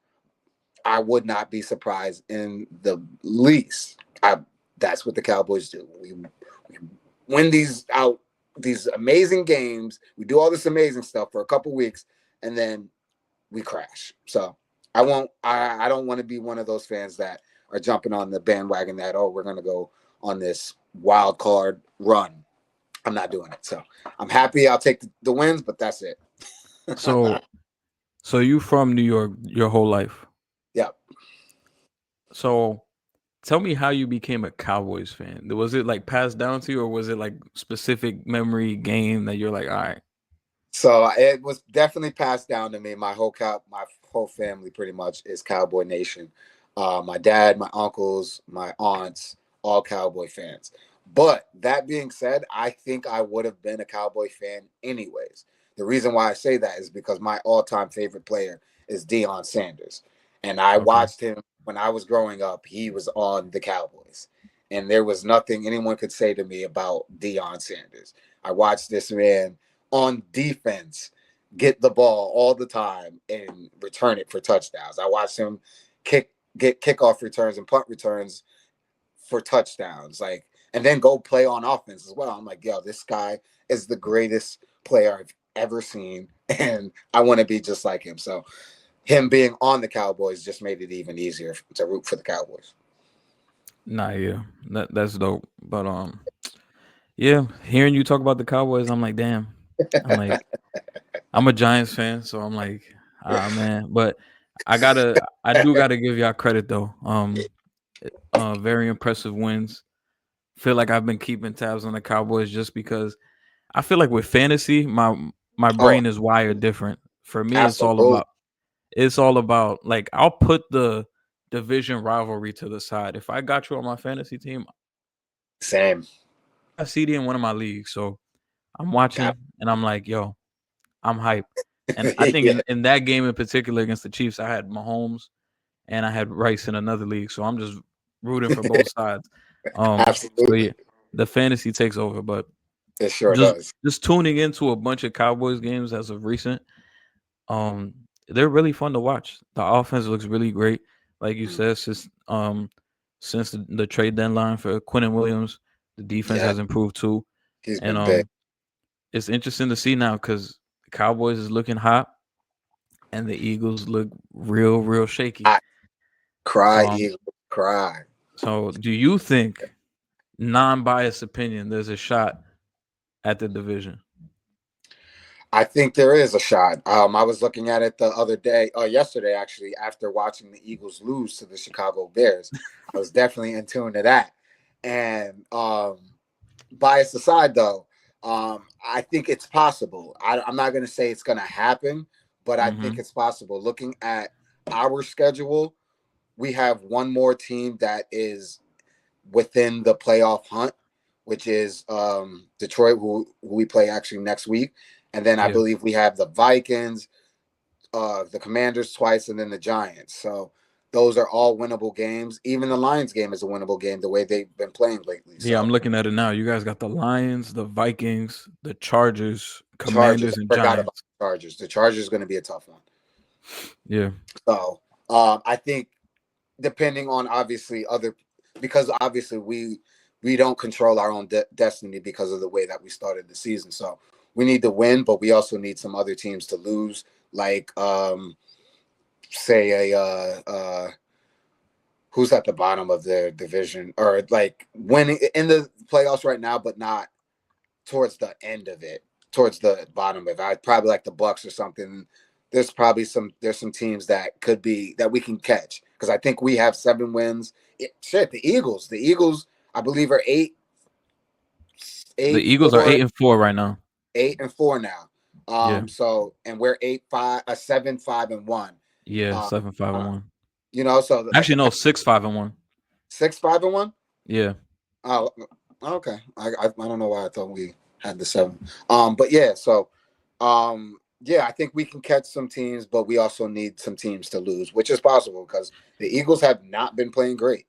I would not be surprised in the least. That's what the Cowboys do. We win these amazing games. We do all this amazing stuff for a couple weeks, and then we crash. So I won't. I don't want to be one of those fans that are jumping on the bandwagon that, oh, we're going to go on this wild card run. I'm not doing it. So I'm happy. I'll take the wins, but that's it. So, so you from New York your whole life. Yeah. So, tell me how you became a Cowboys fan. Was it like passed down to you, or was it like specific memory game that you're like, all right? So it was definitely passed down to me. My whole family pretty much is Cowboy Nation. My dad, my uncles, my aunts, all Cowboy fans. But that being said, I think I would have been a Cowboy fan anyways. The reason why I say that is because my all-time favorite player is Deion Sanders, and I Okay. watched him when I was growing up. He was on the Cowboys, and there was nothing anyone could say to me about Deion Sanders. I watched this man on defense get the ball all the time and return it for touchdowns. I watched him get kickoff returns and punt returns for touchdowns, and then go play on offense as well. I'm like, yo, this guy is the greatest player I've ever seen, and I want to be just like him. So him being on the Cowboys just made it even easier to root for the Cowboys. Nah, yeah, that's dope. But yeah, hearing you talk about the Cowboys, I'm like, damn. I'm like, I'm a Giants fan, so I'm like, ah, man. But I do gotta give y'all credit though. Very impressive wins. Feel like I've been keeping tabs on the Cowboys just because I feel like with fantasy, my Oh, brain is wired different. For me, absolutely. it's all about like I'll put the division rivalry to the side. If I got you on my fantasy team, Same. I got CD in one of my leagues, so I'm watching and I'm like, yo, I'm hyped. And I think Yeah, in that game in particular against the Chiefs, I had Mahomes and I had Rice in another league, so I'm just rooting for both sides. So absolutely. yeah, the fantasy takes over, but It sure just does. just tuning into a bunch of Cowboys games as of recent, um, they're really fun to watch. The offense looks really great, like you Mm. said, since the trade deadline for Quentin Williams, the defense Yeah, has improved too, he's and been big. it's interesting to see now because the Cowboys is looking hot and the Eagles look real shaky. I cry, Um, Eagles, cry. so do you think, non-biased opinion, there's a shot at the division? I think there is a shot. I was looking at it the other day, yesterday actually, after watching the Eagles lose to the Chicago Bears. I was definitely in tune to that. And bias aside, though, I think it's possible. I'm not going to say it's going to happen, but I think Mm-hmm. it's possible. Looking at our schedule, we have one more team that is within the playoff hunt, which is Detroit, who we play actually next week. And then I Yeah. believe we have the Vikings, the Commanders twice, and then the Giants. So those are all winnable games. Even the Lions game is a winnable game the way they've been playing lately. Yeah, I'm So looking at it now. You guys got the Lions, the Vikings, the Chargers, Chargers, Commanders, I and forgot about Giants. the Chargers. The Chargers is going to be a tough one. Yeah. So I think depending on obviously other, because obviously we don't control our own destiny because of the way that we started the season. So we need to win, but we also need some other teams to lose, like say a who's at the bottom of their division, or like winning in the playoffs right now, but not towards the end of it, towards the bottom of it. I'd probably like the Bucks or something. There's some teams that could be that we can catch, because I think we have 7 wins. The Eagles I believe are The eight Eagles are four 8-4 right now. 8-4 now. Yeah. So and we're 8-5, 7-5-1. Yeah. Um, 7-5 and uh, 1. so like Actually, the no, 6-5 and 1. 6-5-1. Yeah. Oh, okay. I don't know why I thought we had the 7. But yeah, so yeah, I think we can catch some teams, but we also need some teams to lose, which is possible because the Eagles have not been playing great.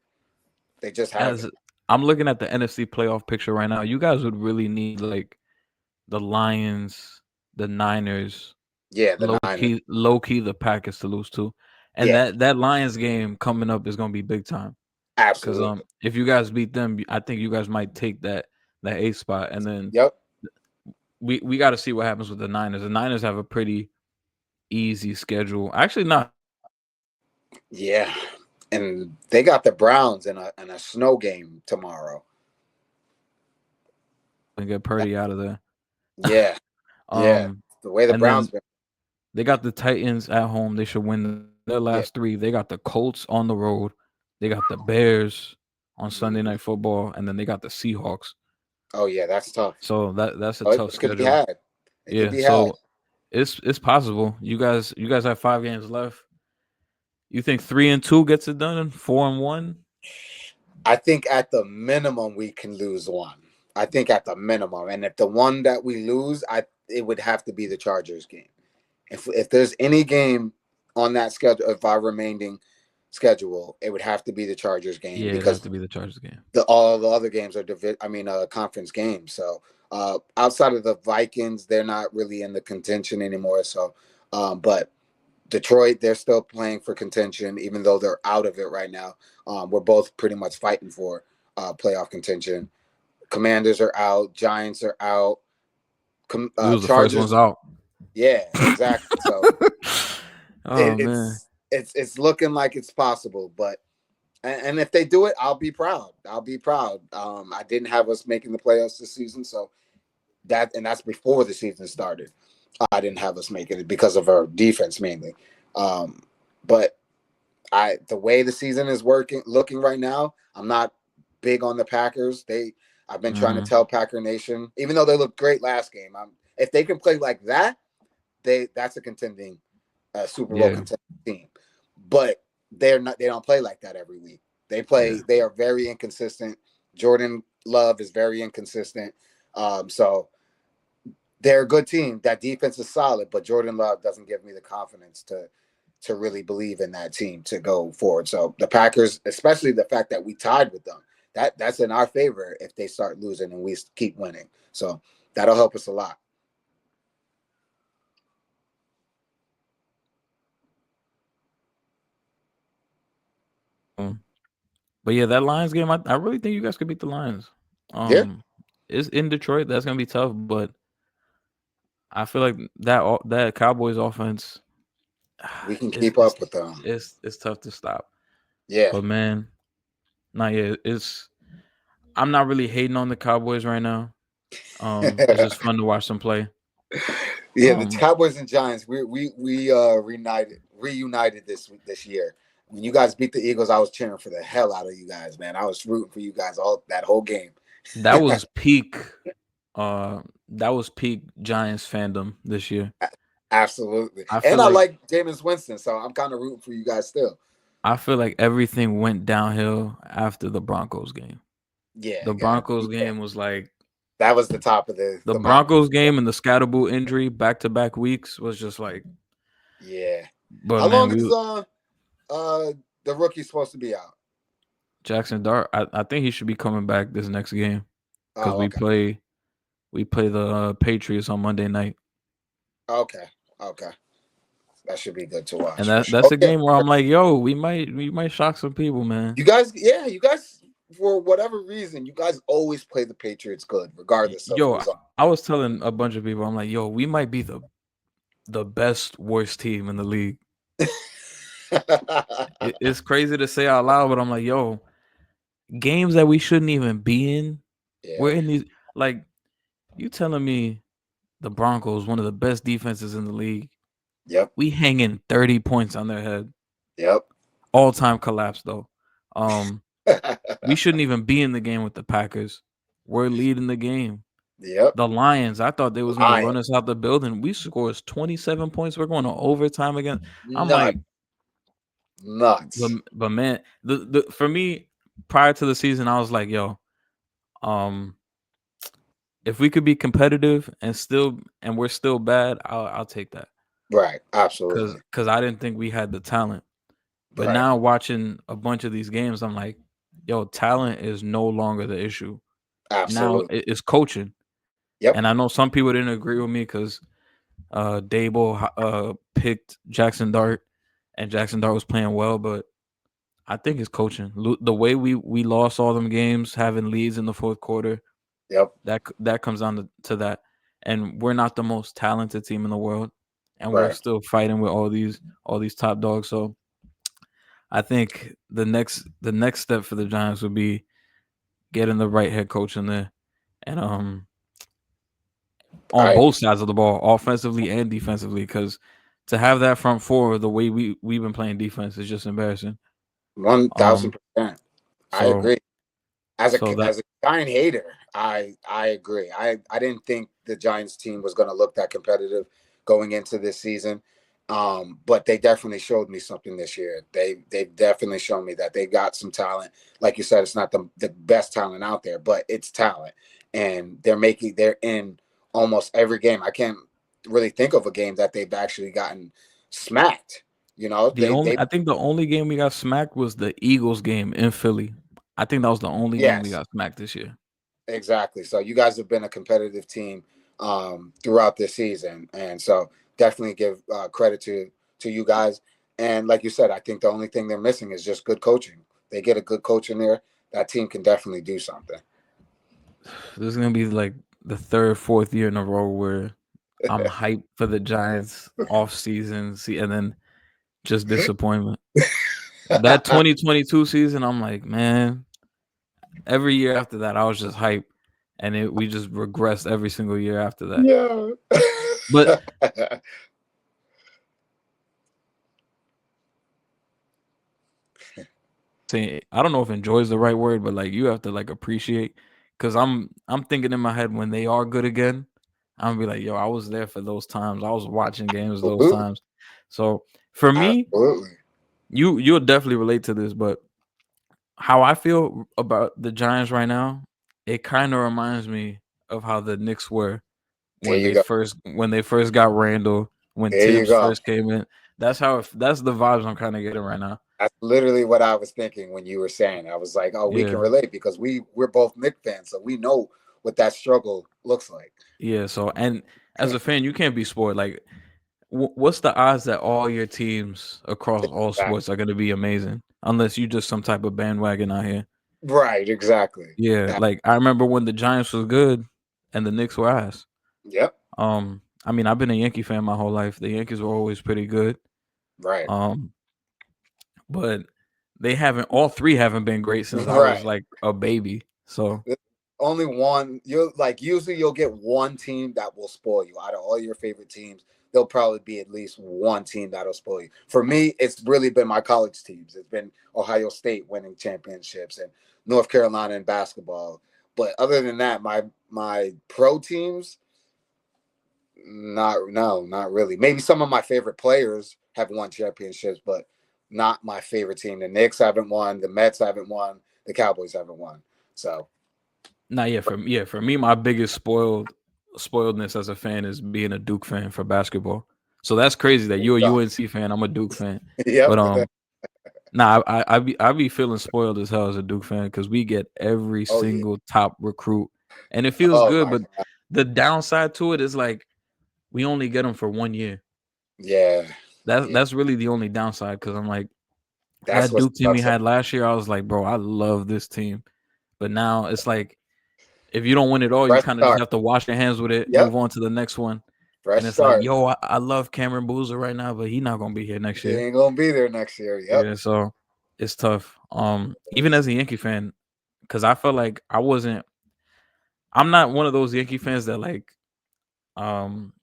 They just As haven't. I'm looking at the NFC playoff picture right now, you guys would really need like the Lions, the Niners, Yeah, the Niners. low key the Packers to lose to. And Yeah, that Lions game coming up is gonna be big time. Because absolutely. if you guys beat them, I think you guys might take that eighth spot. And then Yep. we got to see what happens with the Niners. The Niners have a pretty easy schedule. Actually, not Yeah. And they got the Browns in a snow game tomorrow. and get Purdy out of there. Yeah. Yeah. um, The way the and Browns then been. they got the Titans at home. They should win their Yeah. last 3. They got the Colts on the road. They got the Bears on Sunday Mhm. Night Football, and then they got the Seahawks. Oh yeah, that's tough. So that's a Oh, tough it could be schedule. had. It could Yeah, be had. so it's possible. You guys have 5 games left. You think 3-2 gets it done? 4-1? I think at the minimum we can lose one. I think at the minimum, and if the one that we lose, it would have to be the Chargers game. If there's any game on that schedule of our remaining schedule, it would have to be the Chargers game Yeah, it'd have because to be the Chargers game. the all the other games are conference games. So outside of the Vikings, they're not really in the contention anymore. So, but Detroit, they're still playing for contention, even though they're out of it right now. We're both pretty much fighting for playoff contention. Commanders are out. Giants are out. We was the first ones Chargers, out. yeah, exactly. So Oh man. it's looking like it's possible, but and if they do it, I'll be proud. I'll be proud. I didn't have us making the playoffs this season, so that's before the season started. I didn't have us making it because of our defense mainly. Um, but the way the season is looking right now, I'm not big on the Packers. I've been trying to Mhm. tell Packer Nation, even though they looked great last game, if they can play like that, that's a contending Super Bowl Yeah. contending team. But they're not. They don't play like that every week. Yeah. They are very inconsistent. Jordan Love is very inconsistent. So they're a good team. That defense is solid, but Jordan Love doesn't give me the confidence to really believe in that team to go forward. So the Packers, especially the fact that we tied with them, that's in our favor if they start losing and we keep winning. So that'll help us a lot. Um, but yeah, that Lions game, I really think you guys could beat the Lions. Yeah, It's in Detroit. That's gonna be tough, but I feel like that Cowboys offense, we can it's keep it's up with them. it's tough to stop. Yeah. But man, not yet. I'm not really hating on the Cowboys right now. It's just fun to watch them play. Yeah, the Um, Cowboys and Giants, we reunited this year. When you guys beat the Eagles, I was cheering for the hell out of you guys, man. I was rooting for you guys all that whole game. that was peak. That was peak Giants fandom this year. Absolutely. I And feel I like like Jameis Winston, so I'm kind of rooting for you guys still. I feel like everything went downhill after the Broncos game. Yeah, The yeah, Broncos yeah. game was like That was the top of the the mountain. Broncos game and the Scatterbull injury back to back weeks was just like. Yeah. But How man, long we is uh the rookie supposed to be out? Jackson Dart. I think he should be coming back this next game because Oh, okay. we play the Patriots on Monday night. Okay. Okay. That should be good to And watch for that sure. that's Oh, a yeah. game where I'm like, yo, we might shock some people, man. You guys, yeah, you guys, for whatever reason, you guys always play the Patriots good, regardless of the Yo, result. I was telling a bunch of people, I'm like, yo, we might be the best worst team in the league. It's crazy to say out loud, but I'm like, yo, games that we shouldn't even be in, we're Yeah. in these. Like, you telling me the Broncos, one of the best defenses in the league, Yep. we hanging 30 points on their head. Yep. All time collapse though. We shouldn't even be in the game with the Packers. We're leading the game. Yep. The Lions, I thought they was gonna Lion. run us out the building. We scores 27 points. We're going to overtime again. I'm Nuts. like, but, Nuts. but man, the for me, prior to the season, I was like, yo, um, if we could be competitive and we're still bad, I'll take that. Right. Cause Absolutely. cause I didn't think we had the talent. But Right. now watching a bunch of these games, I'm like, yo, talent is no longer the issue. Now Absolutely. it's coaching. Yep. And I know some people didn't agree with me because Dable picked Jackson Dart, and Jackson Dart was playing well, but I think it's coaching. The way we lost all them games, having leads in the fourth quarter, Yep. that comes down to that. And we're not the most talented team in the world, and we're Right. still fighting with all these top dogs. So I think the next step for the Giants would be getting the right head coach in there, and on I both sides of the ball, offensively and defensively, because to have that front four the way we've been playing defense is just embarrassing. one thousand Um, percent. I so agree. As so a that as a Giant hater, I agree. I didn't think the Giants team was going to look that competitive going into this season. But they definitely showed me something this year. They've definitely shown me that they got some talent. Like you said, it's not the best talent out there, but it's talent. And they're in almost every game. I can't really think of a game that they've actually gotten smacked. You know, they I think the only game we got smacked was the Eagles game in Philly. I think that was the only game we yes. got smacked this year. Exactly. So you guys have been a competitive team throughout this season, and so definitely give credit to you guys. And like you said, I think the only thing they're missing is just good coaching. They get a good coach in there, that team can definitely do something. This is gonna be like the third, fourth year in a row where I'm hyped for the Giants off season, see, and then just disappointment. That 2022 season, I'm like, man, every year after that, I was just hyped, and we just regressed every single year after that. Yeah. But saying, I don't know if enjoy is the right word, but like you have to like appreciate, because I'm thinking in my head when they are good again, I'm gonna be like, yo, I was there for those times. I was watching games those Absolutely. times. So for me, Absolutely. you'll definitely relate to this, but how I feel about the Giants right now, it kind of reminds me of how the Knicks were There you go. when they first got Randall, when There you Tibbs go. first came in. That's the vibes I'm kind of getting right now. That's literally what I was thinking when you were saying. I was like, oh, we can Yeah. relate because we're both Knicks fans, so we know what that struggle looks like. Yeah, so and as a fan, you can't be spoiled. Like, what's the odds that all your teams across all Exactly. sports are going to be amazing? Unless you just some type of bandwagon out here. Right, exactly. Yeah, Yeah. like I remember when the Giants was good and the Knicks were ass. Yep. I mean, I've been a Yankee fan my whole life. The Yankees were always pretty good. Right. Um, but they haven't. All three haven't been great since I was Right. like a baby. So Only one. You're like usually you'll get one team that will spoil you out of all your favorite teams. There'll probably be at least one team that'll spoil you. For me, it's really been my college teams. It's been Ohio State winning championships and North Carolina in basketball. But other than that, my pro teams, not really. Maybe some of my favorite players have won championships, but not my favorite team. The Knicks haven't won, the Mets haven't won, the Cowboys haven't won. So nah, for me, my biggest spoiledness as a fan is being a Duke fan for basketball. So that's crazy that you're a UNC fan. I'm a Duke fan, yep. but nah, I be feeling spoiled as hell as a Duke fan because we get every Oh yeah. single top recruit, and it feels Oh good. my But god. the downside to it is like we only get them for 1 year. Yeah. Yeah, that's really the only downside because I'm like that's that what's Duke team we upset. had last year. I was like, bro, I love this team, but now it's like if you don't win it all, you Fresh kind of just start. have to wash your hands with it, Yep, move on to the next one, and fresh it's like, start. yo, I love Cameron Boozer right now, but he's not gonna be here next He year. ain't gonna be there next year. Yep. Yeah, so it's tough. Even as a Yankee fan, because I felt like I'm not one of those Yankee fans that like um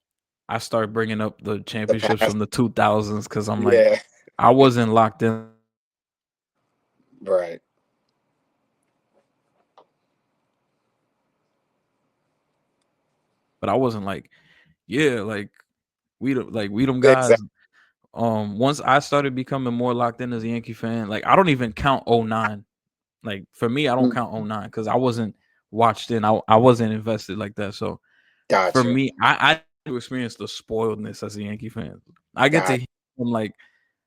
I start bringing up the The championships past. from the 2000s because I'm like Yeah. I wasn't locked in like that. I mean, I was locked in with the Right. '90s Yankees and the '96 Yankees, but I wasn't like, yeah, like we them guys. Exactly. Once I started becoming more locked in as a Yankee fan, like I don't even count '09. Like for me, I don't count '09 because I wasn't watched in. I wasn't invested like that. So for Gotcha. me, I didn't get to experience the spoiledness as a Yankee fan. I get to Got. hear from like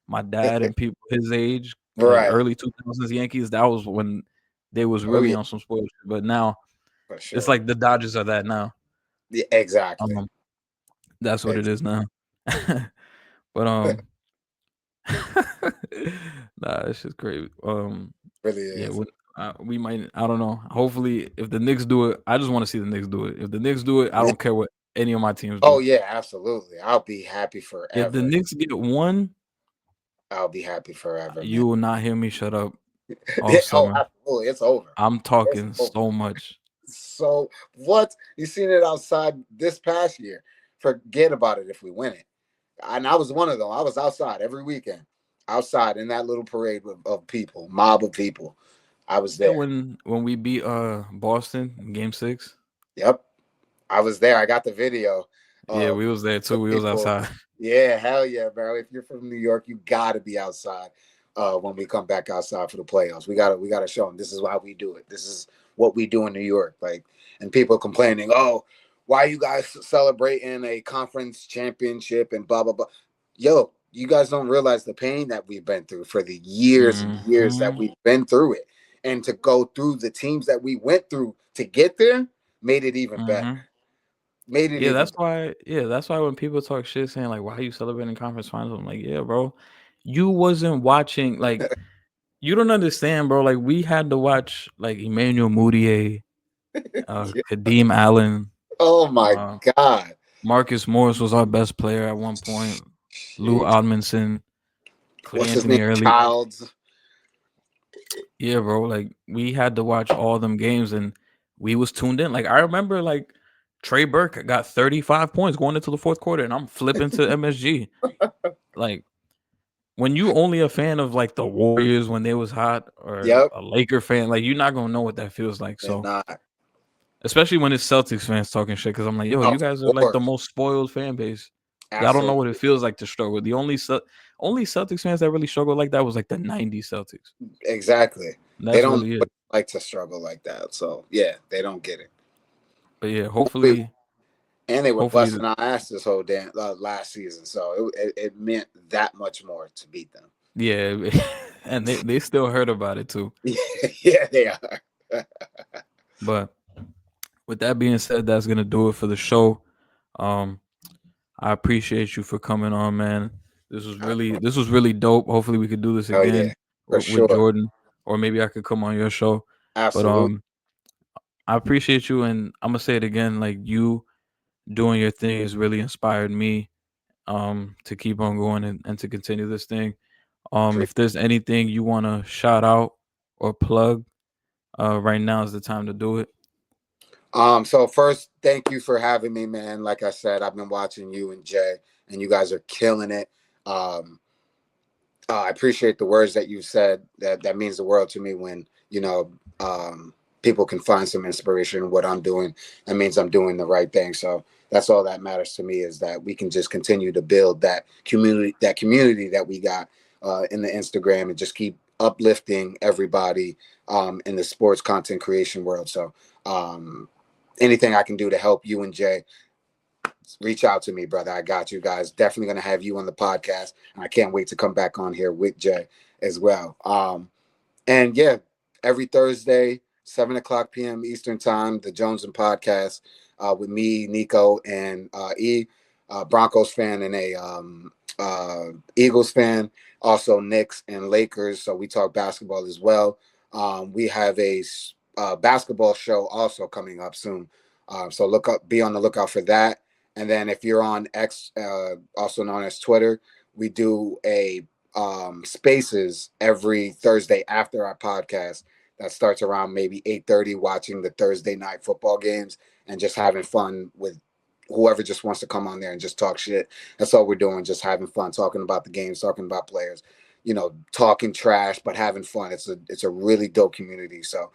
my dad and people his age, like Right. early 2000s Yankees. That was when they was Oh really yeah, on some spoiled shit. But now for it's sure. like the Dodgers are that now. Yeah, exactly. Um, that's what it Ex- is now. But nah, it's just crazy. really Yeah, is. we might. I don't know. Hopefully, if the Knicks do it, I just want to see the Knicks do it. If the Knicks do it, I Yeah. don't care what any of my teams Oh do. yeah, absolutely. I'll be happy If the forever. Knicks get one, I'll be happy forever, man. you will not hear me shut up all Oh, summer. absolutely. It's over. I'm It's talking over. so much. So what? You seen it outside this past year. Forget about it if we win it. And I was one of them. I was outside every weekend, outside in that little parade of people, mob of people. I was Yeah, there. when we beat Boston in Game 6. Yep, I was there. I got the video Yeah, of we was there the too. We was people. outside. Yeah, hell yeah, bro. If you're from New York, you gotta be outside when we come back outside for the playoffs. We gotta show them this is why we do it. This is what we do in New York. Like, and people complaining, oh, why are you guys celebrating a conference championship and blah blah blah. Yo, you guys don't realize the pain that we've been through for the years and years that Hmm. we've been through it, and to go through the teams that we went through to get there made it even better. Hmm. Made it Yeah, even that's why. Yeah, that's why when people talk shit saying like, "Why are you celebrating conference finals?" I'm like, "Yeah, bro, you wasn't watching. Like, you don't understand, bro. Like, we had to watch like Emmanuel Mudiay, better. Kadeem Allen, Oh my uh, God. Marcus Morris was our best player at one point. Lou Shit. Almondson, Clay What's his name? Anthony Early. Childs. Yeah, bro. Like, we had to watch all them games, and we was tuned in. Like, I remember like Trey Burke got 35 points going into the fourth quarter, and I'm flipping to MSG. Like, when you only a fan of like the Warriors when they was hot, or Yep. a Laker fan, like you're not gonna know what that feels like. They're So not. especially when it's Celtics fans talking shit, because I'm like, yo, you Of guys are like the course. most spoiled fan base. Y'all don't know Absolutely. what it feels like to struggle. The only Celtics fans that really struggled like that was like the '90s Celtics. Exactly. They That's don't really it. like to struggle like that. So yeah, they don't get it. But yeah, Hopefully, hopefully, and they were hopefully, busting our ass this whole damn last season. So it meant that much more to beat them. yeah, and they still heard about it too. Yeah, they are. But with that being said, that's gonna do it for the show. Um, I appreciate you for coming on, man. This was really dope. Hopefully we could do this Oh yeah, again for with sure. Jordan, or maybe I could come on your show. But Absolutely. I appreciate you, and I'm gonna say it again. Like, you doing your thing has really inspired me to keep on going, and to continue this thing. If there's anything you want to shout out or plug, right now is the time to do it. So first, thank you for having me, man. Like I said, I've been watching you and Jay, and you guys are killing it. Um, I appreciate the words that you said. That means the world to me when people can find some inspiration in what I'm doing. That means I'm doing the right thing. So that's all that matters to me, is that we can just continue to build that community that we got in the Instagram, and just keep uplifting everybody in the sports content creation world. So um, anything I can do to help you and Jay, reach out to me, brother. I got you guys. Definitely gonna have you on the podcast, and I can't wait to come back on here with Jay as well. And yeah, every Thursday, 7 o'clock p.m. Eastern time, the Jones and Podcast with me, Nico, and E, Broncos fan and a Eagles fan, also Knicks and Lakers. So we talk basketball as well. We have a basketball show also coming up soon. So be on the lookout for that. And then if you're on X, also known as Twitter, we do a Spaces every Thursday after our podcast. That starts around maybe 8:30, watching the Thursday night football games and just having fun with whoever just wants to come on there and just talk shit. That's all we're doing, just having fun, talking about the games, talking about players, talking trash, but having fun. It's a really dope community. So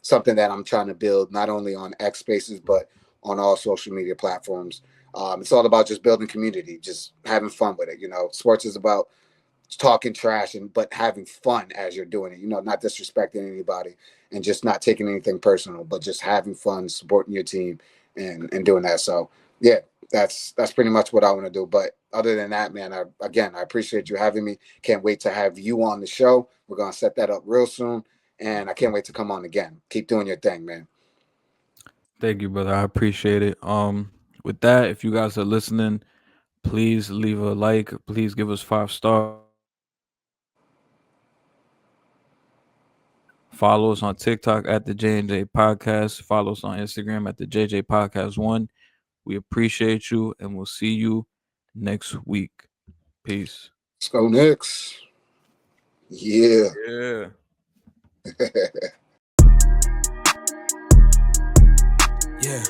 something that I'm trying to build not only on X Spaces but on all social media platforms. It's all about just building community, just having fun with it. Sports is about talking trash but having fun as you're doing it. Not disrespecting anybody and just not taking anything personal, but just having fun, supporting your team, and doing that. So yeah, that's pretty much what I want to do. But other than that, man, I appreciate you having me. Can't wait to have you on the show. We're gonna set that up real soon, and I can't wait to come on again. Keep doing your thing, man. Thank you, brother. I appreciate it. With that, if you guys are listening, please leave a like. Please give us 5 stars. Follow us on TikTok at the J&J Podcast. Follow us on Instagram at the JJ Podcast 1. We appreciate you, and we'll see you next week. Peace. Let's go Knicks. Yeah. Yeah. Yeah.